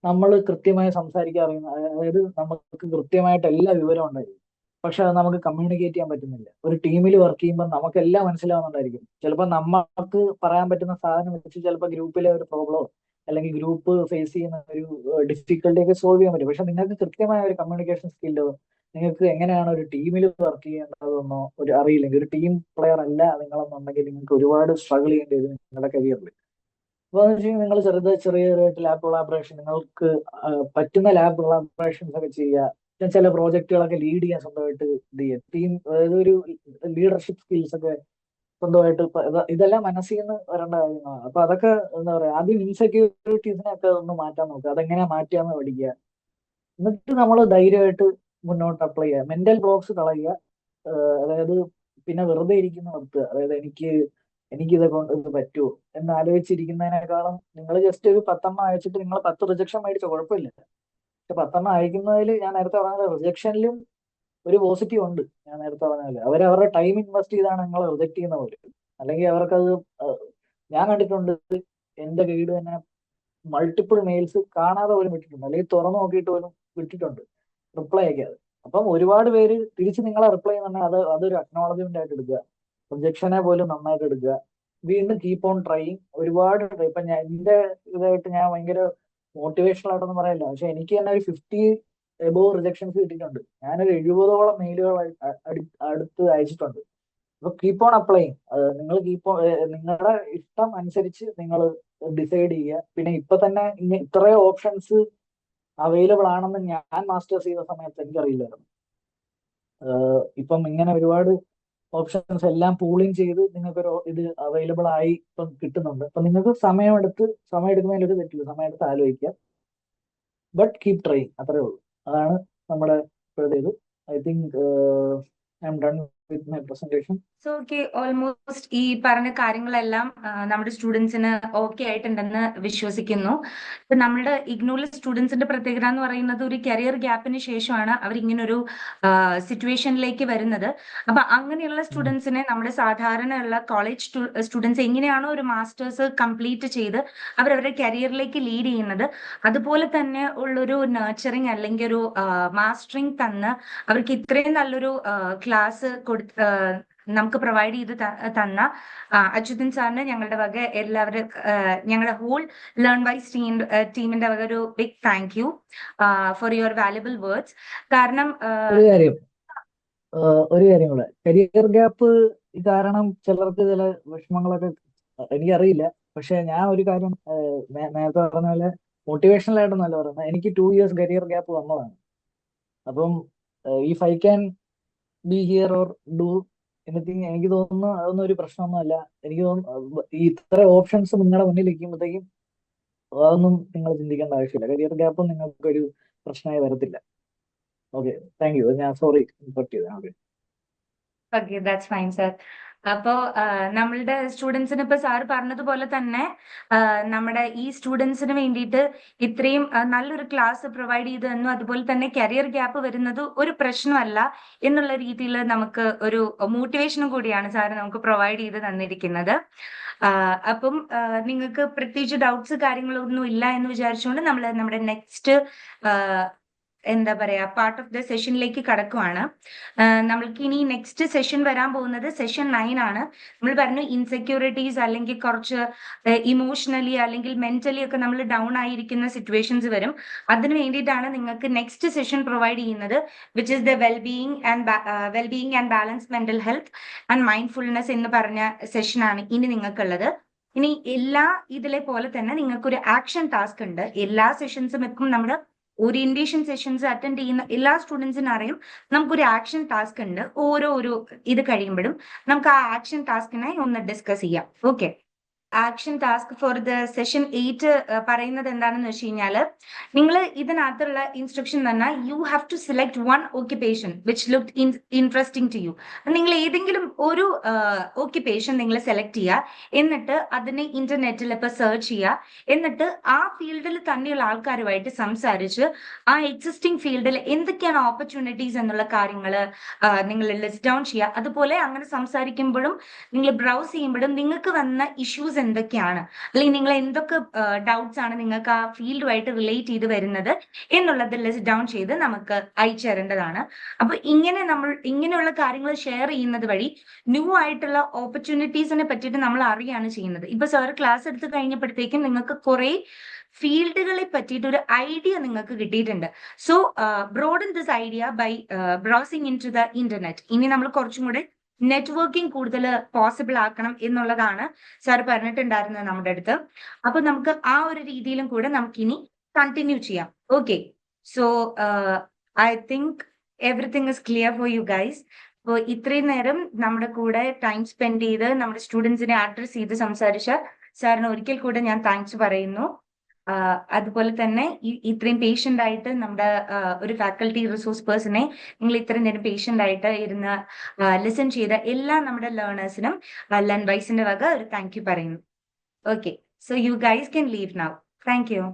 നമ്മൾ കൃത്യമായി സംസാരിക്കാൻ അറിയുന്ന, അതായത് നമുക്ക് കൃത്യമായിട്ട് എല്ലാ വിവരവും ഉണ്ടായിരിക്കും. പക്ഷെ അത് നമുക്ക് കമ്മ്യൂണിക്കേറ്റ് ചെയ്യാൻ പറ്റുന്നില്ല. ഒരു ടീമിൽ വർക്ക് ചെയ്യുമ്പോൾ നമുക്കെല്ലാം മനസ്സിലാവുന്നുണ്ടായിരിക്കും. ചിലപ്പോൾ നമുക്ക് പറയാൻ പറ്റുന്ന സാധനം വെച്ച് ചിലപ്പോൾ ഗ്രൂപ്പിലെ ഒരു പ്രോബ്ലമോ അല്ലെങ്കിൽ ഗ്രൂപ്പ് ഫേസ് ചെയ്യുന്ന ഒരു ഡിഫിക്കൽട്ടി ഒക്കെ സോൾവ് ചെയ്യാൻ പറ്റും. പക്ഷെ നിങ്ങൾക്ക് കൃത്യമായ ഒരു കമ്മ്യൂണിക്കേഷൻ സ്കില്ലോ നിങ്ങൾക്ക് എങ്ങനെയാണ് ഒരു ടീമിൽ വർക്ക് ചെയ്യേണ്ടതെന്നോ ഒരു അറിയില്ലെങ്കിൽ, ഒരു ടീം പ്ലെയർ അല്ല നിങ്ങളെന്നുണ്ടെങ്കിൽ നിങ്ങൾക്ക് ഒരുപാട് സ്ട്രഗിൾ ചെയ്യേണ്ടി വരും നിങ്ങളുടെ കരിയറിൽ. അപ്പൊ എന്ന് വെച്ച് കഴിഞ്ഞാൽ നിങ്ങൾ ചെറിയ ലാബ് കൊളാബറേഷൻ, നിങ്ങൾക്ക് പറ്റുന്ന ലാബ് കൊളാബറേഷൻസ് ഒക്കെ ചെയ്യുക. പിന്നെ ചില പ്രോജക്റ്റുകളൊക്കെ ലീഡ് ചെയ്യാൻ സ്വന്തമായിട്ട് ഇത് ചെയ്യുക. ടീം, അതായത് ഒരു ലീഡർഷിപ്പ് സ്കിൽസ് ഒക്കെ സ്വന്തമായിട്ട് ഇതെല്ലാം മനസ്സിൽ നിന്ന് വരേണ്ട കാര്യങ്ങളാണ്. അപ്പൊ അതൊക്കെ എന്താ പറയാ, ആദ്യം ഇൻസെക്യൂരിറ്റീസിനെയൊക്കെ ഒന്ന് മാറ്റാൻ നോക്കുക. അതെങ്ങനെ മാറ്റാന്ന് പഠിക്കുക. എന്നിട്ട് നമ്മൾ ധൈര്യമായിട്ട് മുന്നോട്ട് അപ്ലൈ ചെയ്യുക. മെന്റൽ ബ്ലോക്സ് കളയുക. അതായത് പിന്നെ വെറുതെ ഇരിക്കുന്ന നിർത്തുക. അതായത് എനിക്കിത് കൊണ്ട് ഇത് പറ്റുമോ എന്ന് ആലോചിച്ചിരിക്കുന്നതിനേക്കാളും നിങ്ങൾ ജസ്റ്റ് ഒരു 10 അയച്ചിട്ട് നിങ്ങൾ 10 റിജക്ഷൻ മേടിച്ച കുഴപ്പമില്ല. പക്ഷെ 10 അയക്കുന്നതിൽ ഞാൻ നേരത്തെ പറഞ്ഞ റിജക്ഷനിലും ഒരു പോസിറ്റീവ് ഉണ്ട്. ഞാൻ നേരത്തെ പറഞ്ഞ പോലെ അവരുടെ ടൈം ഇൻവെസ്റ്റ് ചെയ്താണ് നിങ്ങളെ റിജക്ട് ചെയ്യുന്ന പോലെ. അല്ലെങ്കിൽ അവർക്കത് ഞാൻ കണ്ടിട്ടുണ്ട്, എന്റെ ഗൈഡ് തന്നെ മൾട്ടിപ്പിൾ മെയിൽസ് കാണാതെ പോലും വിട്ടിട്ടുണ്ട്, അല്ലെങ്കിൽ തുറന്നു നോക്കിയിട്ട് പോലും വിട്ടിട്ടുണ്ട് റിപ്ലൈ അയക്കാതെ. അപ്പം ഒരുപാട് പേര് തിരിച്ച് നിങ്ങളെ റിപ്ലൈ ചെയ്യുന്നുണ്ടെങ്കിൽ അതൊരു അക്നോളജ്മെന്റ് ആയിട്ട് എടുക്കുക. പ്രൊജക്ഷനെ പോലും നന്നായിട്ട് എടുക്കുക. വീണ്ടും കീപ്പ് ഓൺ ട്രൈയിങ്. ഒരുപാട് ഇപ്പൊ എന്റെ ഇതായിട്ട് ഞാൻ ഭയങ്കര മോട്ടിവേഷണൽ ആയിട്ടൊന്നും പറയില്ല, പക്ഷെ എനിക്ക് തന്നെ ഒരു 50 എബോവ് റിജക്ഷൻസ് കിട്ടിയിട്ടുണ്ട്. ഞാനൊരു 70ഓളം മെയിലുകൾ അടുത്ത് അയച്ചിട്ടുണ്ട്. അപ്പൊ കീപ്പ് ഓൺ അപ്ലൈയിങ്. നിങ്ങൾ നിങ്ങളുടെ ഇഷ്ടം അനുസരിച്ച് നിങ്ങൾ ഡിസൈഡ് ചെയ്യുക. പിന്നെ ഇപ്പൊ തന്നെ ഇത്രയും ഓപ്ഷൻസ് അവൈലബിൾ ആണെന്ന് ഞാൻ മാസ്റ്റേഴ്സ് ചെയ്ത സമയത്ത് എനിക്കറിയില്ലായിരുന്നു. ഇപ്പം ഇങ്ങനെ ഒരുപാട് ഓപ്ഷൻസ് എല്ലാം പൂളിങ് ചെയ്ത് നിങ്ങൾക്കൊരു ഇത് അവൈലബിൾ ആയി ഇപ്പം കിട്ടുന്നുണ്ട്. അപ്പൊ നിങ്ങൾക്ക് സമയം എടുക്കുന്നതിൽ ഒരു തെറ്റില്ല. സമയം എടുത്ത് ആലോചിക്കുക, ബട്ട് കീപ് ട്രൈ. അത്രേ ഉള്ളൂ. അതാണ് നമ്മുടെ ഇപ്പോഴത്തെ ഇത്. I think I M done with my presentation. So okay, almost ഈ പറഞ്ഞ കാര്യങ്ങളെല്ലാം നമ്മുടെ സ്റ്റുഡൻസിന് ഓക്കെ ആയിട്ടുണ്ടെന്ന് വിശ്വസിക്കുന്നു. ഇപ്പൊ നമ്മുടെ ഇഗ്നോയിലെ സ്റ്റുഡൻസിന്റെ പ്രത്യേകത എന്ന് പറയുന്നത് ഒരു കരിയർ ഗ്യാപ്പിന് ശേഷമാണ് അവർ ഇങ്ങനെ ഒരു സിറ്റുവേഷനിലേക്ക് വരുന്നത്. അപ്പൊ അങ്ങനെയുള്ള സ്റ്റുഡൻസിനെ നമ്മുടെ സാധാരണയുള്ള കോളേജ് സ്റ്റുഡൻസ് എങ്ങനെയാണോ ഒരു മാസ്റ്റേഴ്സ് കംപ്ലീറ്റ് ചെയ്ത് അവരവരുടെ കരിയറിലേക്ക് ലീഡ് ചെയ്യുന്നത്, അതുപോലെ തന്നെ ഉള്ളൊരു നർച്ചറിങ് അല്ലെങ്കിൽ ഒരു മാസ്റ്ററിങ് തന്ന് അവർക്ക് ഇത്രയും നല്ലൊരു ക്ലാസ് നമുക്ക് പ്രൊവൈഡ് ചെയ്ത് തന്ന അച്യുതൻ സാറിന് ഞങ്ങളുടെ വക എല്ലാവരും, ഞങ്ങളുടെ ഹോൾ ലേൺ വൈസ് ടീമിന്റെ വക ഒരു big thank you for your valuable words. കാരണം ഒരു കാര്യം കൂടെ, കരിയർ ഗ്യാപ്പ് കാരണം ചിലർക്ക് ചില വിഷമങ്ങളൊക്കെ എനിക്കറിയില്ല. പക്ഷെ ഞാൻ ഒരു കാര്യം നേരത്തെ പറഞ്ഞ പോലെ മോട്ടിവേഷണൽ ആയിട്ടൊന്നല്ല പറയുന്നത്. എനിക്ക് 2 years കരിയർ ഗ്യാപ്പ് വന്നതാണ്. അപ്പം if I can be here or do anything, എനിക്ക് തോന്നുന്നു അതൊന്നും ഒരു പ്രശ്നമൊന്നുമല്ല. എനിക്ക് തോന്നുന്നു ഈ ഇത്ര ഓപ്ഷൻസ് നിങ്ങളുടെ മുന്നിൽ ഇരിക്കുമ്പോഴത്തേക്കും അതൊന്നും നിങ്ങൾ ചിന്തിക്കേണ്ട ആവശ്യമില്ല. കരിയർ ഗ്യാപ്പും നിങ്ങൾക്കൊരു പ്രശ്നമായി വരത്തില്ല. Okay, thank you. ഞാൻ സോറി ഇൻപെർട്ട് ചെയ്തത്. Okay. Okay, that's fine sir. അപ്പോ നമ്മളുടെ സ്റ്റുഡൻസിന് ഇപ്പൊ സാർ പറഞ്ഞതുപോലെ തന്നെ നമ്മുടെ ഈ സ്റ്റുഡൻസിന് വേണ്ടിയിട്ട് ഇത്രയും നല്ലൊരു ക്ലാസ് പ്രൊവൈഡ് ചെയ്തു തന്നു. അതുപോലെ തന്നെ കരിയർ ഗ്യാപ്പ് വരുന്നത് ഒരു പ്രശ്നമല്ല എന്നുള്ള രീതിയിൽ നമുക്ക് ഒരു മോട്ടിവേഷനും കൂടിയാണ് സാർ നമുക്ക് പ്രൊവൈഡ് ചെയ്ത് തന്നിരിക്കുന്നത്. അപ്പം നിങ്ങൾക്ക് പ്രത്യേകിച്ച് ഡൗട്ട്സ് കാര്യങ്ങളൊന്നും ഇല്ല എന്ന് വിചാരിച്ചുകൊണ്ട് നമ്മൾ നമ്മുടെ നെക്സ്റ്റ് എന്താ പറയാ പാർട്ട് ഓഫ് ദ സെഷനിലേക്ക് കടക്കുവാണ്. നമ്മൾക്ക് ഇനി നെക്സ്റ്റ് സെഷൻ വരാൻ പോകുന്നത് സെഷൻ 9 ആണ്. നമ്മൾ പറഞ്ഞു ഇൻസെക്യൂരിറ്റീസ് അല്ലെങ്കിൽ കുറച്ച് ഇമോഷണലി അല്ലെങ്കിൽ മെന്റലി ഒക്കെ നമ്മൾ ഡൗൺ ആയിരിക്കുന്ന സിറ്റുവേഷൻസ് വരും. അതിന് വേണ്ടിയിട്ടാണ് നിങ്ങൾക്ക് നെക്സ്റ്റ് സെഷൻ പ്രൊവൈഡ് ചെയ്യുന്നത്, which is the wellbeing and balance mental health and mindfulness എന്ന് പറഞ്ഞ സെഷനാണ് ഇനി നിങ്ങൾക്കുള്ളത്. ഇനി എല്ലാ ഇതിലെ പോലെ തന്നെ നിങ്ങൾക്ക് ഒരു ആക്ഷൻ ടാസ്ക് ഉണ്ട്. എല്ലാ സെഷൻസും ഇപ്പം നമ്മുടെ ഓറിയന്റേഷൻ സെഷൻസ് അറ്റൻഡ് ചെയ്യുന്ന എല്ലാ സ്റ്റുഡൻസിനും അറിയും നമുക്കൊരു ആക്ഷൻ ടാസ്ക് ഉണ്ട്. ഓരോ ഇത് കഴിയുമ്പോഴും നമുക്ക് ആ ആക്ഷൻ ടാസ്കിനെ ഒന്ന് ഡിസ്കസ് ചെയ്യാം. Okay, action task for the session 8 പറയുന്നത് എന്താണെന്ന് വെച്ച് കഴിഞ്ഞാല്, നിങ്ങൾ ഇതിനകത്തുള്ള ഇൻസ്ട്രക്ഷൻ തന്നെ you have to select one occupation which look interesting to you. നിങ്ങൾ ഏതെങ്കിലും ഒരു ഓക്യുപ്പേഷൻ നിങ്ങൾ സെലക്ട് ചെയ്യുക, എന്നിട്ട് അതിനെ ഇന്റർനെറ്റിൽ ഇപ്പൊ സെർച്ച് ചെയ്യുക, എന്നിട്ട് ആ ഫീൽഡിൽ തന്നെയുള്ള ആൾക്കാരുമായിട്ട് സംസാരിച്ച് ആ എക്സിസ്റ്റിംഗ് ഫീൽഡിൽ എന്തൊക്കെയാണ് ഓപ്പർച്യൂണിറ്റീസ് എന്നുള്ള കാര്യങ്ങൾ നിങ്ങൾ ലിസ്റ്റ് ഡൗൺ ചെയ്യുക. അതുപോലെ അങ്ങനെ സംസാരിക്കുമ്പോഴും നിങ്ങൾ ബ്രൗസ് ചെയ്യുമ്പോഴും നിങ്ങൾക്ക് വന്ന ഇഷ്യൂസ് എന്തൊക്കെയാണ്, അല്ലെങ്കിൽ നിങ്ങൾ എന്തൊക്കെ ഡൗട്ട്സ് ആണ് നിങ്ങൾക്ക് ആ ഫീൽഡുമായിട്ട് റിലേറ്റ് ചെയ്ത് വരുന്നത് എന്നുള്ളത് ലിസ്റ്റ് ഡൗൺ ചെയ്ത് നമുക്ക് അയച്ചു തരേണ്ടതാണ്. അപ്പൊ ഇങ്ങനെയുള്ള കാര്യങ്ങൾ ഷെയർ ചെയ്യുന്നത് വഴി ന്യൂ ആയിട്ടുള്ള ഓപ്പർച്യൂണിറ്റീസിനെ പറ്റിയിട്ട് നമ്മൾ അറിയാണ് ചെയ്യുന്നത്. ഇപ്പൊ സാർ ക്ലാസ് എടുത്ത് കഴിഞ്ഞപ്പോഴത്തേക്കും നിങ്ങൾക്ക് കുറെ ഫീൽഡുകളെ പറ്റിയിട്ട് ഒരു ഐഡിയ നിങ്ങൾക്ക് കിട്ടിയിട്ടുണ്ട്. So broaden this idea by browsing in to the internet. ഇനി നമ്മൾ കുറച്ചും കൂടെ നെറ്റ്വർക്കിംഗ് കൂടുതൽ പോസിബിൾ ആക്കണം എന്നുള്ളതാണ് സാർ പറഞ്ഞിട്ടുണ്ടായിരുന്നത് നമ്മുടെ അടുത്ത്. അപ്പൊ നമുക്ക് ആ ഒരു രീതിയിലും കൂടെ നമുക്ക് ഇനി കണ്ടിന്യൂ ചെയ്യാം. Okay, so I think everything is clear for you guys. അപ്പോൾ ഇത്രയും നേരം നമ്മുടെ കൂടെ ടൈം സ്പെൻഡ് ചെയ്ത് നമ്മുടെ സ്റ്റുഡൻസിനെ അഡ്രസ് ചെയ്ത് സംസാരിച്ച സാറിന് ഒരിക്കൽ കൂടെ ഞാൻ താങ്ക്സ് പറയുന്നു. അതുപോലെ തന്നെ ഇത്രയും പേഷ്യന്റ് ആയിട്ട് നമ്മുടെ ഒരു ഫാക്കൽറ്റി റിസോഴ്സ് പേഴ്സണെ നിങ്ങൾ ഇത്രയും നേരം പേഷ്യന്റ് ആയിട്ട് ഇരുന്ന് ലിസൺ ചെയ്ത എല്ലാ നമ്മുടെ ലേണേഴ്സിനും ലേൺ വൈസിന്റെ വക ഒരു താങ്ക് യു പറയുന്നു. Okay, so you guys can leave now. Thank you.